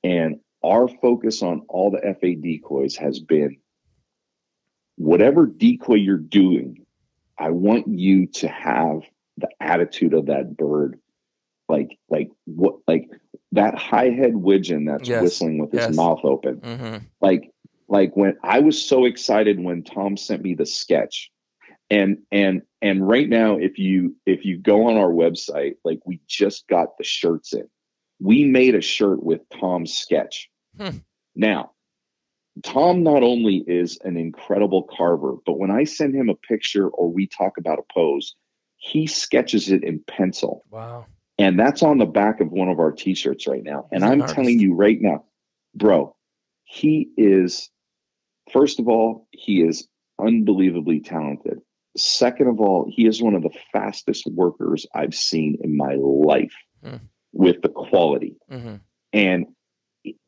And our focus on all the FA decoys has been, whatever decoy you're doing, I want you to have the attitude of that bird, like that high head widgeon that's whistling with his mouth open. Like when I was so excited when Tom sent me the sketch, and right now, if you go on our website, like we just got the shirts in. We made a shirt with Tom's sketch. Now, Tom not only is an incredible carver, but when I send him a picture or we talk about a pose, he sketches it in pencil. Wow. And that's on the back of one of our t-shirts right now. And I'm telling you right now, bro, he is, first of all, he is unbelievably talented. Second of all, he is one of the fastest workers I've seen in my life with the quality. And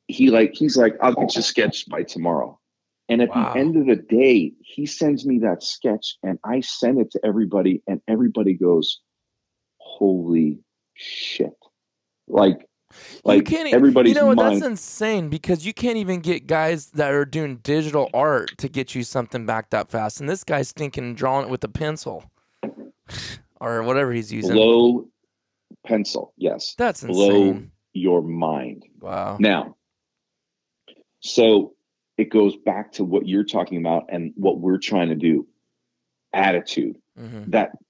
he's like, I'll get you sketched by tomorrow. And at the end of the day, he sends me that sketch and I send it to everybody and everybody goes, holy shit. Like everybody's that's insane, because you can't even get guys that are doing digital art to get you something back that fast. And this guy's thinking drawing it with a pencil or whatever he's using. Blow pencil. Yes. That's insane. Blow your mind. Wow. Now, so it goes back to what you're talking about and what we're trying to do. Attitude. That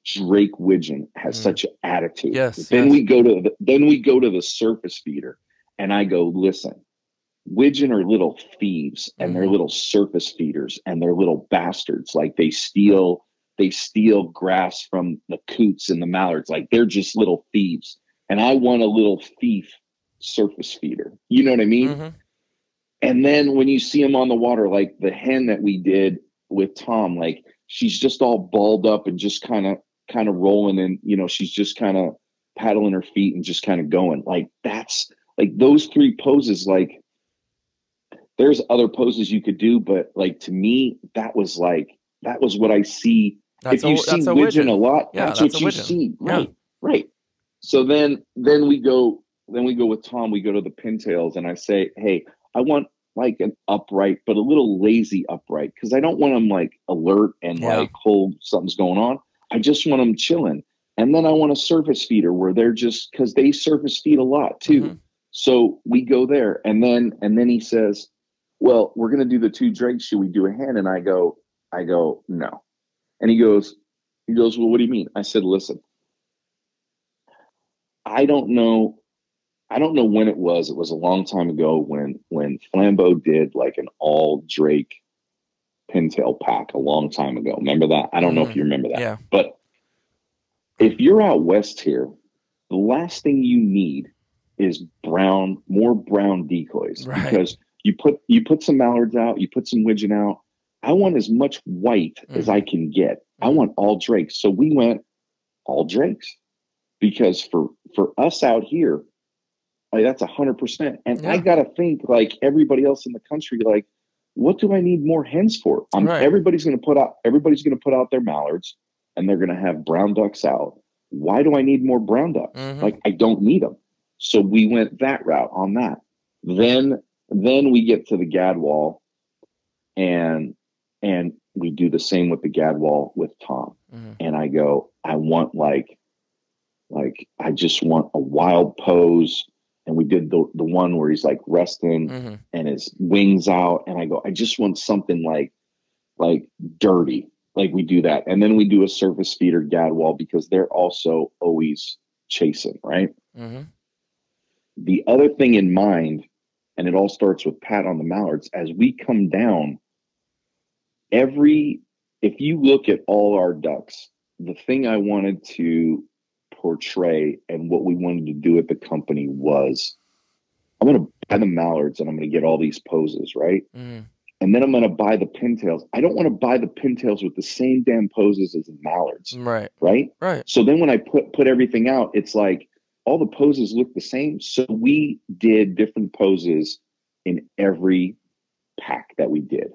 Drake widgeon has such an attitude. Then we go to the surface feeder, and I go, listen, widgeon are little thieves, and they're little surface feeders, and they're little bastards. Like they steal grass from the coots and the mallards. Like they're just little thieves, and I want a little thief surface feeder. You know what I mean? And then when you see them on the water, like the hen that we did with Tom, like she's just all balled up and just kind of rolling, and she's just kind of paddling her feet and just kind of going. Like that's like those three poses. Like there's other poses you could do, but like to me, that was what I see. If you've seen widgeon a lot, that's what you see. Right. So then we go with Tom, we go to the pintails, and I say, hey, I want like an upright, but a little lazy upright, because I don't want them like alert and like hold something's going on. I just want them chilling. And then I want a surface feeder where they're just, because they surface feed a lot too. So we go there, and then he says, well, we're going to do the two drakes. Should we do a hen? And I go, no. And he goes, well, what do you mean? I said, listen, I don't know when it was. It was a long time ago when Flambeau did like an all Drake pintail pack a long time ago. Remember that? I don't know if you remember that. Yeah. But if you're out west here, the last thing you need is more brown decoys. Right. Because you put some mallards out, you put some widgeon out. I want as much white as I can get. I want all drakes. So we went all drakes, because for us out here, like that's 100%. And I got to think like everybody else in the country, like, what do I need more hens for? Everybody's going to put out their mallards, and they're going to have brown ducks out. Why do I need more brown ducks? Like I don't need them. So we went that route on that. Then we get to the gadwall, and we do the same with the gadwall with Tom. And I go, I want like I just want a wild pose. And we did the one where he's like resting and his wings out. And I go, I just want something like dirty. Like we do that. And then we do a surface feeder gadwall, because they're also always chasing, right? The other thing in mind, and it all starts with pat on the mallards, as we come down, if you look at all our ducks, the thing I wanted to portray and what we wanted to do at the company was, I'm going to buy the mallards and I'm going to get all these poses, right? And then I'm going to buy the pintails. I don't want to buy the pintails with the same damn poses as the mallards. Right. So then when I put everything out, it's like all the poses look the same. So we did different poses in every pack that we did,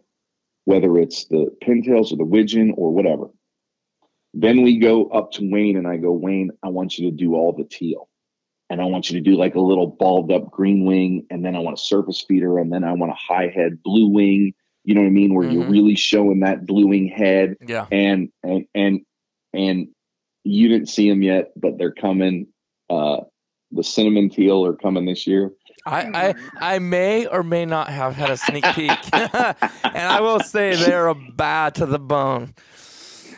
whether it's the pintails or the widgeon or whatever. Then we go up to Wayne, and I go, Wayne, I want you to do all the teal. And I want you to do like a little balled up green wing. And then I want a surface feeder. And then I want a high head blue wing. You know what I mean? Where you're really showing that bluing head. Yeah. And you didn't see them yet, but they're coming. The cinnamon teal are coming this year. I may or may not have had a sneak peek, and I will say they're bad to the bone.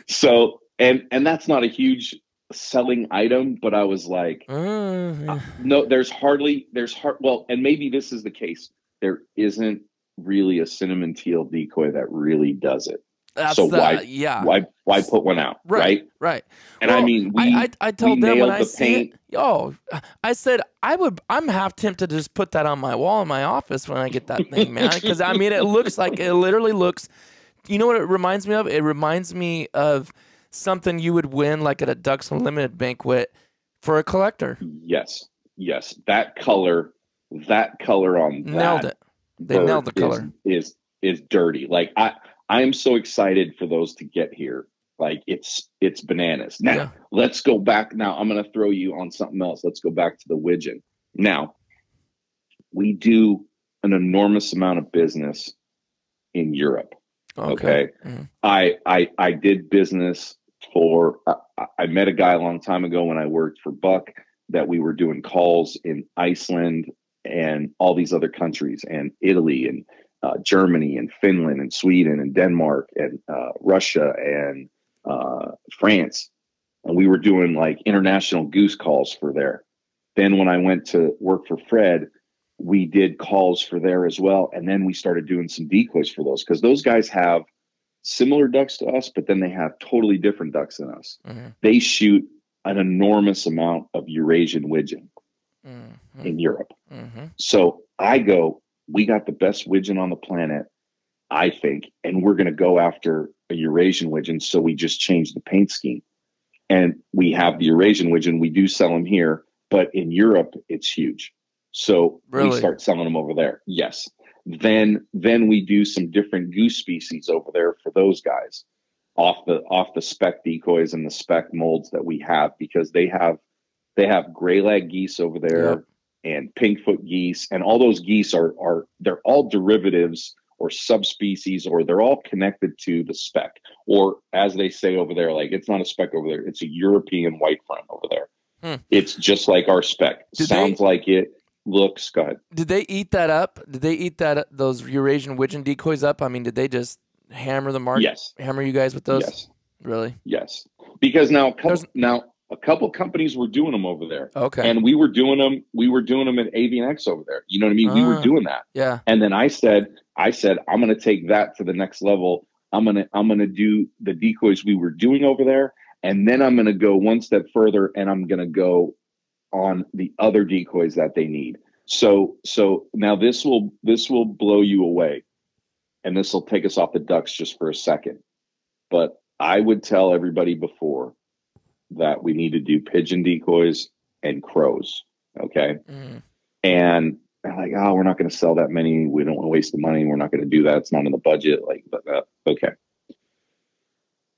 So, and that's not a huge selling item, but I was like, no, well, and maybe this is the case. There isn't really a cinnamon teal decoy that really does it. So why put one out? Right. And well, I mean, I told them when I see it, I said I'm half tempted to just put that on my wall in my office when I get that thing, man. Because I mean, it literally looks. You know what it reminds me of? It reminds me of something you would win like at a Ducks Unlimited banquet for a collector. Yes. That color on nailed it. They nailed the color. Is dirty. Like I am so excited for those to get here. Like it's bananas. Now let's go back. Now I'm going to throw you on something else. Let's go back to the widgeon. Now we do an enormous amount of business in Europe. Okay. I did business for, I met a guy a long time ago when I worked for Buck that we were doing calls in Iceland and all these other countries and Italy and Germany and Finland and Sweden and Denmark and Russia and France. And we were doing like international goose calls for there. Then when I went to work for Fred, we did calls for there as well. And then we started doing some decoys for those because those guys have similar ducks to us, but then they have totally different ducks than us. They shoot an enormous amount of Eurasian widgeon in Europe. So I go, we got the best widgeon on the planet, I think, and we're going to go after a Eurasian widgeon. So we just changed the paint scheme. And we have the Eurasian widgeon. We do sell them here, but in Europe, it's huge. So we start selling them over there. Yes. Then we do some different goose species over there for those guys off the spec decoys and the spec molds that we have, because they have gray leg geese over there and pinkfoot geese, and all those geese they're all derivatives or subspecies, or they're all connected to the spec, or as they say over there, like it's not a spec over there, it's a European white front over there. It's just like our spec. Sounds like it. Looks good. Did they eat that up? Did they eat those Eurasian widgeon decoys up? I mean, did they just hammer the market? Yes. Hammer you guys with those? Yes. Really? Yes. Because now a couple companies were doing them over there. Okay. And we were doing them at AVNX over there. You know what I mean? We were doing that. Yeah. And then I said, I'm going to take that to the next level. I'm going to do the decoys we were doing over there. And then I'm going to go one step further, and I'm going to go on the other decoys that they need. So now this will blow you away, and this will take us off the ducks just for a second. But I would tell everybody before that we need to do pigeon decoys and crows. Okay. And they're like, oh, we're not going to sell that many. We don't want to waste the money. We're not going to do that. It's not in the budget. Okay.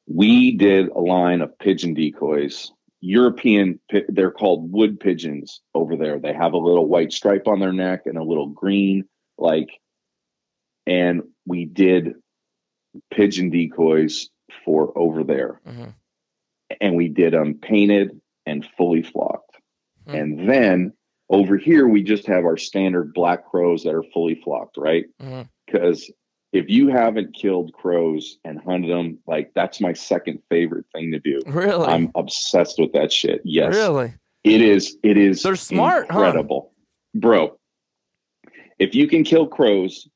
We did a line of pigeon decoys. European, they're called wood pigeons over there. They have a little white stripe on their neck and a little green, and we did pigeon decoys for over there. And we did them painted and fully flocked. And then over here, we just have our standard black crows that are fully flocked, right? Because if you haven't killed crows and hunted them, that's my second favorite thing to do. Really? I'm obsessed with that shit. Yes. Really? It is. They're smart, incredible. Bro, if you can kill crows,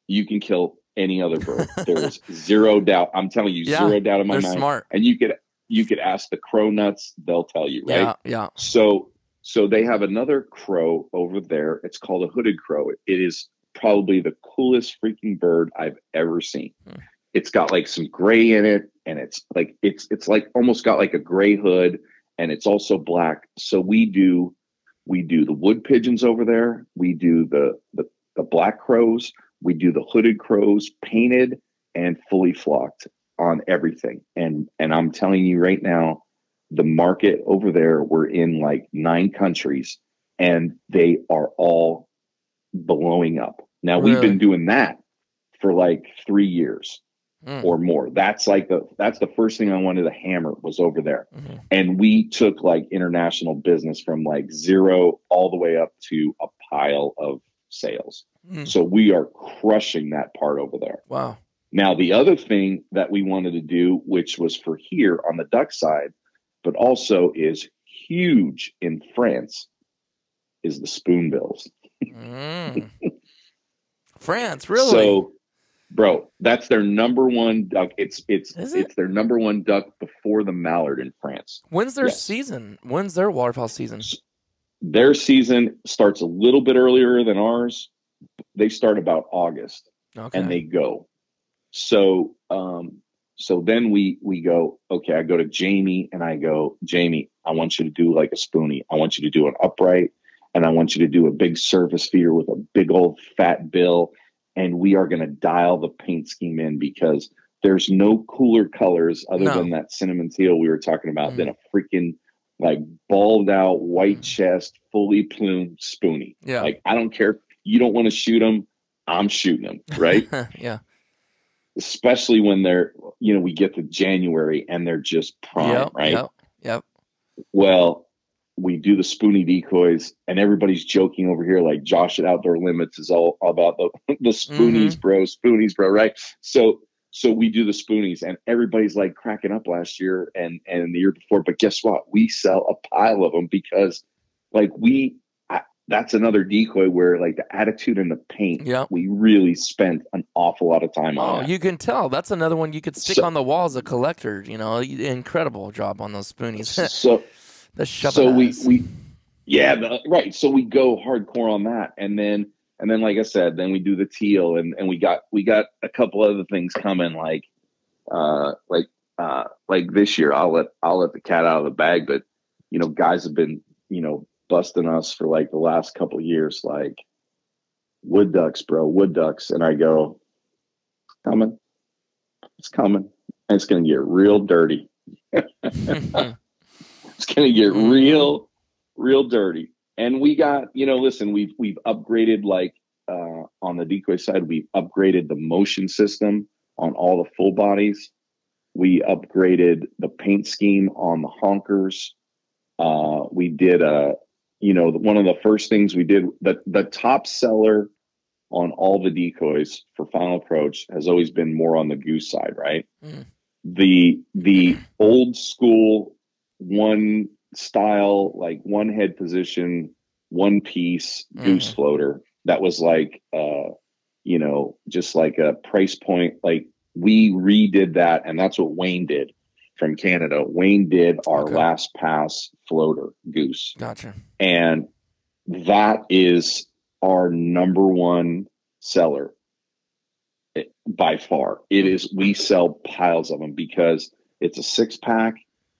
you can kill any other bird. There's zero doubt. I'm telling you, zero doubt in my mind. They're smart. And you could ask the crow nuts, they'll tell you, right? Yeah. So they have another crow over there. It's called a hooded crow. It is probably the coolest freaking bird I've ever seen. It's got some gray in it, and it's almost got a gray hood, and it's also black. So we do the wood pigeons over there. We do the black crows. We do the hooded crows, painted and fully flocked on everything. And I'm telling you right now, the market over there, we're in 9 countries, and they are all blowing up. Now, we've been doing that for like 3 years Mm. or more. That's the first thing I wanted to hammer was over there. Mm-hmm. And we took like international business from like 0 all the way up to a pile of sales. Mm. So we are crushing that part over there. Wow. Now, the other thing that we wanted to do, which was for here on the duck side, but also is huge in France, is the spoonbills. Mm. France, really? So, bro, that's their number one duck. It's their number one duck before the mallard in France. When's their season? When's their waterfowl season? Their season starts a little bit earlier than ours. They start about August, and they go. So, so then we go, okay, I go to Jamie and I go, Jamie, I want you to do like a spoonie. I want you to do an upright, and I want you to do a big surface feeder with a big old fat bill. And we are going to dial the paint scheme in because there's no cooler colors other than that cinnamon teal we were talking about than a freaking like balled out white chest, fully plumed spoonie. Yeah. Like, I don't care if you don't want to shoot them. I'm shooting them. Right. Yeah. Especially when they're, we get to January and they're just prime, right? Yep. Well, we do the Spoonie Decoys, and everybody's joking over here like Josh at Outdoor Limits is all about the Spoonies, Spoonies, bro, right? So we do the Spoonies, and everybody's like cracking up last year and the year before. But guess what? We sell a pile of them because like that's another decoy where like the attitude and the paint, we really spent an awful lot of time on. Oh, you can tell. That's another one you could stick on the wall as a collector. Incredible job on those Spoonies. So right. So we go hardcore on that, and then like I said, then we do the teal, and we got a couple other things coming like this year. I'll let the cat out of the bag, but guys have been busting us for like the last couple of years, like wood ducks, bro, wood ducks. And I go, it's coming, and it's going to get real dirty. It's going to get real dirty. And we got, listen, we've upgraded like on the decoy side, we've upgraded the motion system on all the full bodies. We upgraded the paint scheme on the honkers. We did one of the first things we did, the top seller on all the decoys for Final Approach has always been more on the goose side, right? Mm. The old school one style, like one head position, one piece goose floater that was like, just like a price point. Like we redid that, and that's what Wayne did from Canada. Wayne did our last pass floater goose. Gotcha. And that is our number one seller by far. It is. We sell piles of them because it's a 6-pack.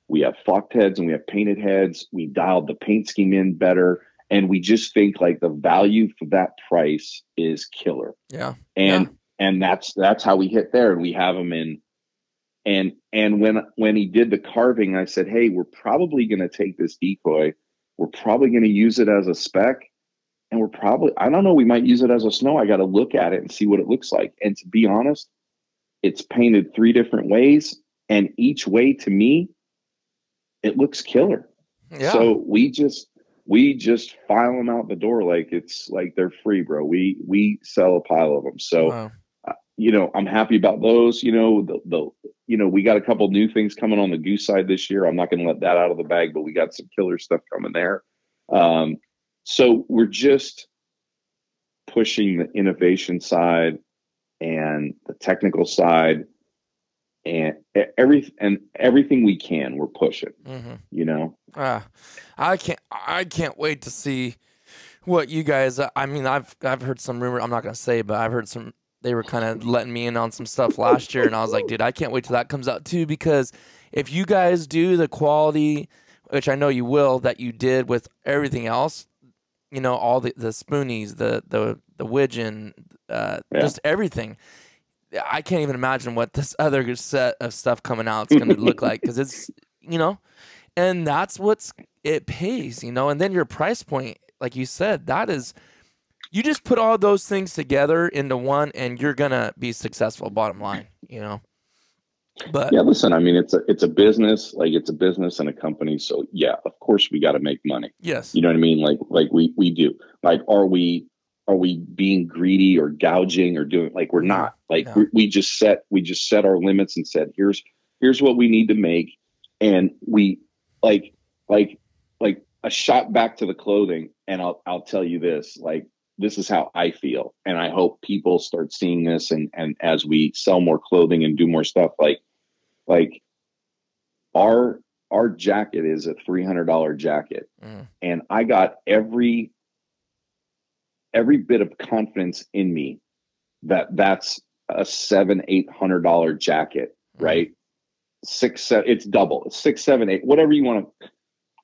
We have flocked heads and we have painted heads. We dialed the paint scheme in better. And we just think like the value for that price is killer. Yeah. And that's how we hit there. And we have them in. And when he did the carving, I said, hey, we're probably going to take this decoy. We're probably going to use it as a spec. And I don't know, we might use it as a snow. I got to look at it and see what it looks like. And to be honest, it's painted 3 different ways. And each way to me, it looks killer. Yeah. So we just file them out the door like it's like they're free, bro. We sell a pile of them. So, wow. I'm happy about those. We got a couple new things coming on the goose side this year. I'm not going to let that out of the bag, but we got some killer stuff coming there. So we're just pushing the innovation side and the technical side and everything we can, we're pushing, I can't wait to see what you guys, I've heard some rumor, I'm not going to say, but I've heard some, they were kind of letting me in on some stuff last year, and I was like, dude, I can't wait till that comes out too, because if you guys do the quality, which I know you will, that you did with everything else, all the spoonies, the widgeon, just everything, I can't even imagine what this other set of stuff coming out is going to look like, because it's, and that's it pays, and then your price point, like you said, that is you just put all those things together into one, and you're gonna be successful. Bottom line, But yeah, listen, I mean, it's a business, like it's a business and a company. So yeah, of course we got to make money. yes, You know what I mean? Like we do. Like, are we being greedy or gouging or doing, like, we're not. Like, no. we just set our limits and said, here's what we need to make. And we like a shot back to the clothing. And I'll tell you this, like, this is how I feel. And I hope people start seeing this. And as we sell more clothing and do more stuff, like our jacket is a $300 jacket. And I got every bit of confidence in me that's a $700-800 jacket, right? 6, 7, it's double. It's 6, 7, 8, whatever you want to.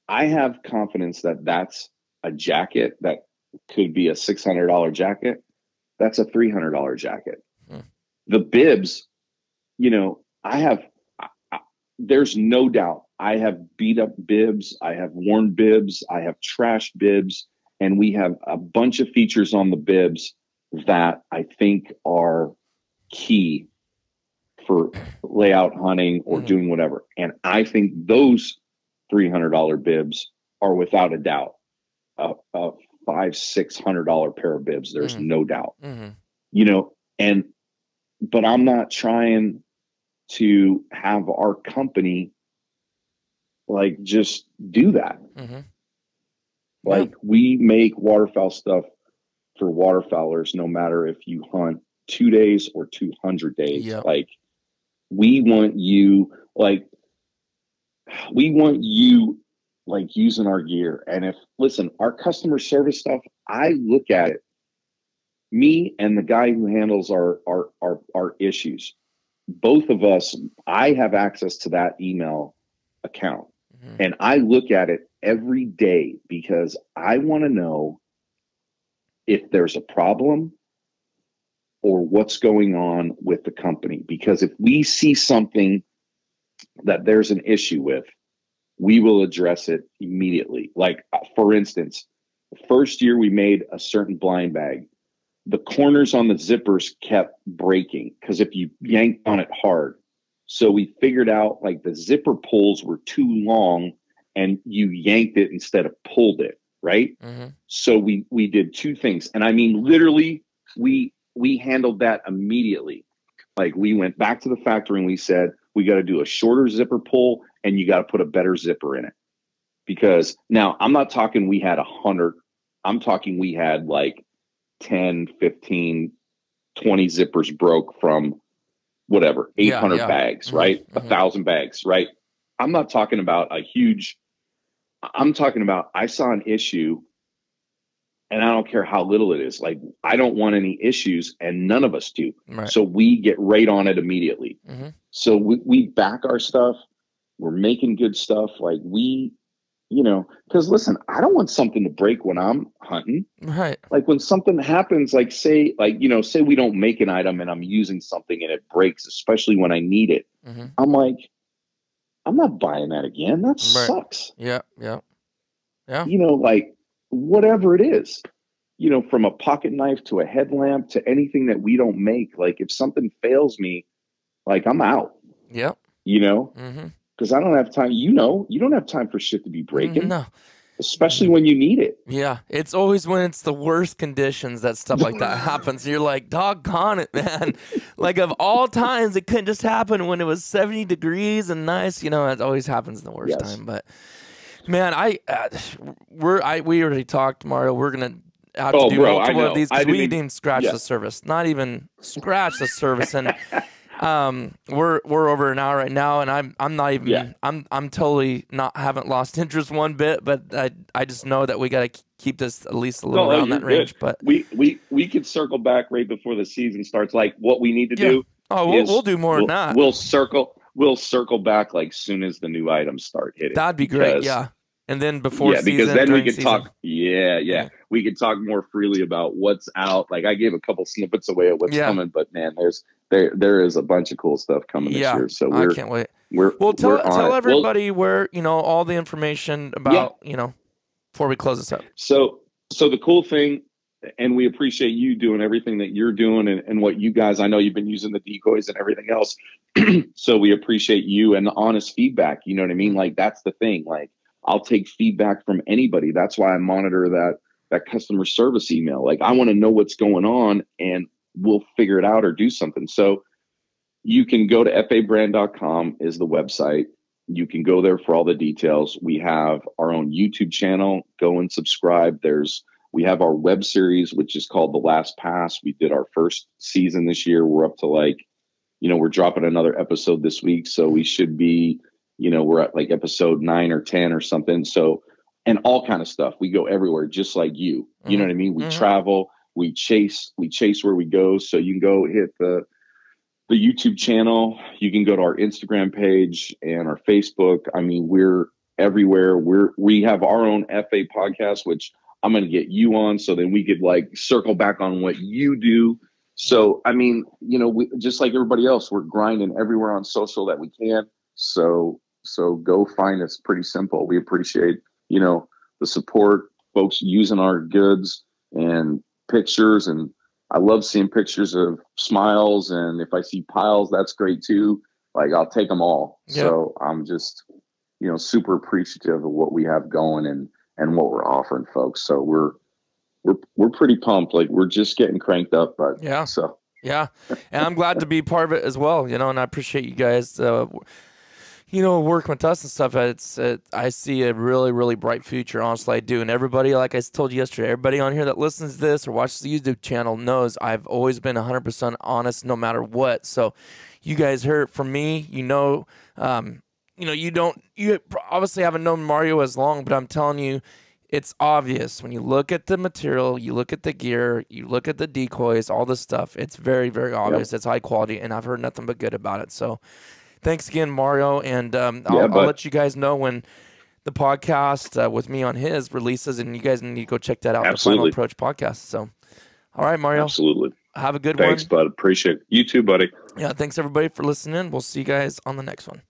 I have confidence that that's a jacket that could be a $600 jacket. That's a $300 jacket. The bibs, there's no doubt. I have beat up bibs. I have worn bibs. I have trashed bibs. And we have a bunch of features on the bibs that I think are key for layout hunting or doing whatever. And I think those $300 bibs are without a doubt a $500-600 pair of bibs. There's no doubt, but I'm not trying to have our company like just do that. Like, we make waterfowl stuff for waterfowlers, no matter if you hunt 2 days or 200 days. Like, we want you like using our gear. And listen, our customer service stuff, I look at it, me and the guy who handles our issues, both of us, I have access to that email account. And I look at it every day because I want to know if there's a problem or what's going on with the company. Because if we see something that there's an issue with, we will address it immediately. Like, for instance, the first year we made a certain blind bag, the corners on the zippers kept breaking because if you yanked on it hard. So we figured out, like, the zipper pulls were too long and you yanked it instead of pulled it, right? So we did two things. And I mean, literally, we handled that immediately. Like, we went back to the factory and we said, we got to do a shorter zipper pull and you got to put a better zipper in it. Because now I'm not talking we had 100. I'm talking we had like 10, 15, 20 zippers broke from whatever, 800 bags, right? 1,000 bags, right? I'm not talking about a huge, I'm talking about, I saw an issue and I don't care how little it is. Like, I don't want any issues and none of us do. Right. So we get right on it immediately. So we back our stuff. We're making good stuff. Like, because listen, I don't want something to break when I'm hunting. Right. Like, when something happens, like say we don't make an item and I'm using something and it breaks, especially when I need it. I'm like, I'm not buying that again. That sucks. Yeah. Like, whatever it is, from a pocket knife to a headlamp to anything that we don't make. Like, if something fails me, like, I'm out. Because I don't have time. You don't have time for shit to be breaking. No. Especially when you need it. Yeah. It's always when it's the worst conditions that stuff like that happens. You're like, doggone it, man. Like, of all times, it couldn't just happen when it was 70 degrees and nice. It always happens in the worst time. But, man, we already talked, Mario. We're going to have to do multiple of these because we didn't even scratch the service. Not even scratch the service. And we're over an hour right now, and I'm not even I'm totally haven't lost interest one bit, but I just know that we got to keep this at least a little around that range. But we could circle back right before the season starts. Like, what we need to do. Oh, we'll do more than that. We'll circle back like soon as the new items start hitting. That'd be great. Yeah. And then before season, because then we could season. talk. We could talk more freely about what's out. Like, I gave a couple snippets away of what's coming, but man, there is a bunch of cool stuff coming this year. So I can't wait. Tell everybody where all the information about before we close this up. So the cool thing and we appreciate you doing everything that you're doing and what you guys, I know you've been using the decoys and everything else. So we appreciate you and the honest feedback. You know what I mean? Like, that's the thing. Like, I'll take feedback from anybody. That's why I monitor that customer service email. Like, I want to know what's going on and we'll figure it out or do something. So you can go to fabrand.com is the website. You can go there for all the details. We have our own YouTube channel. Go and subscribe. We have our web series, which is called The Last Pass. We did our first season this year. We're up to we're dropping another episode this week. So we should be, we're at like episode 9 or 10 or something. So, and all kind of stuff. We go everywhere, just like you. You know what I mean? We travel, we chase where we go. So you can go hit the YouTube channel. You can go to our Instagram page and our Facebook. I mean, we're everywhere. We have our own FA podcast, which I'm going to get you on, so then we could like circle back on what you do. So, I mean, we, just like everybody else, we're grinding everywhere on social that we can. So go find us. Pretty simple. We appreciate, the support, folks using our goods and pictures. And I love seeing pictures of smiles. And if I see piles, that's great too. Like, I'll take them all. Yep. So I'm just, super appreciative of what we have going and what we're offering folks. So we're pretty pumped. Like, we're just getting cranked up, but yeah. So yeah. And I'm glad to be part of it as well, and I appreciate you guys, working with us and stuff. I see a really, really bright future. Honestly, I do. And everybody, like I told you yesterday, everybody on here that listens to this or watches the YouTube channel knows I've always been 100% honest no matter what. So you guys heard from me, you obviously haven't known Mario as long, but I'm telling you, it's obvious when you look at the material, you look at the gear, you look at the decoys, all this stuff. It's very, very obvious. Yep. It's high quality, and I've heard nothing but good about it. So thanks again, Mario, and I'll let you guys know when the podcast with me on his releases, and you guys need to go check that out. Absolutely. The Final Approach podcast. So, all right, Mario. Absolutely. Have a good one. Thanks, bud. Appreciate it. You too, buddy. Yeah, thanks everybody for listening. We'll see you guys on the next one.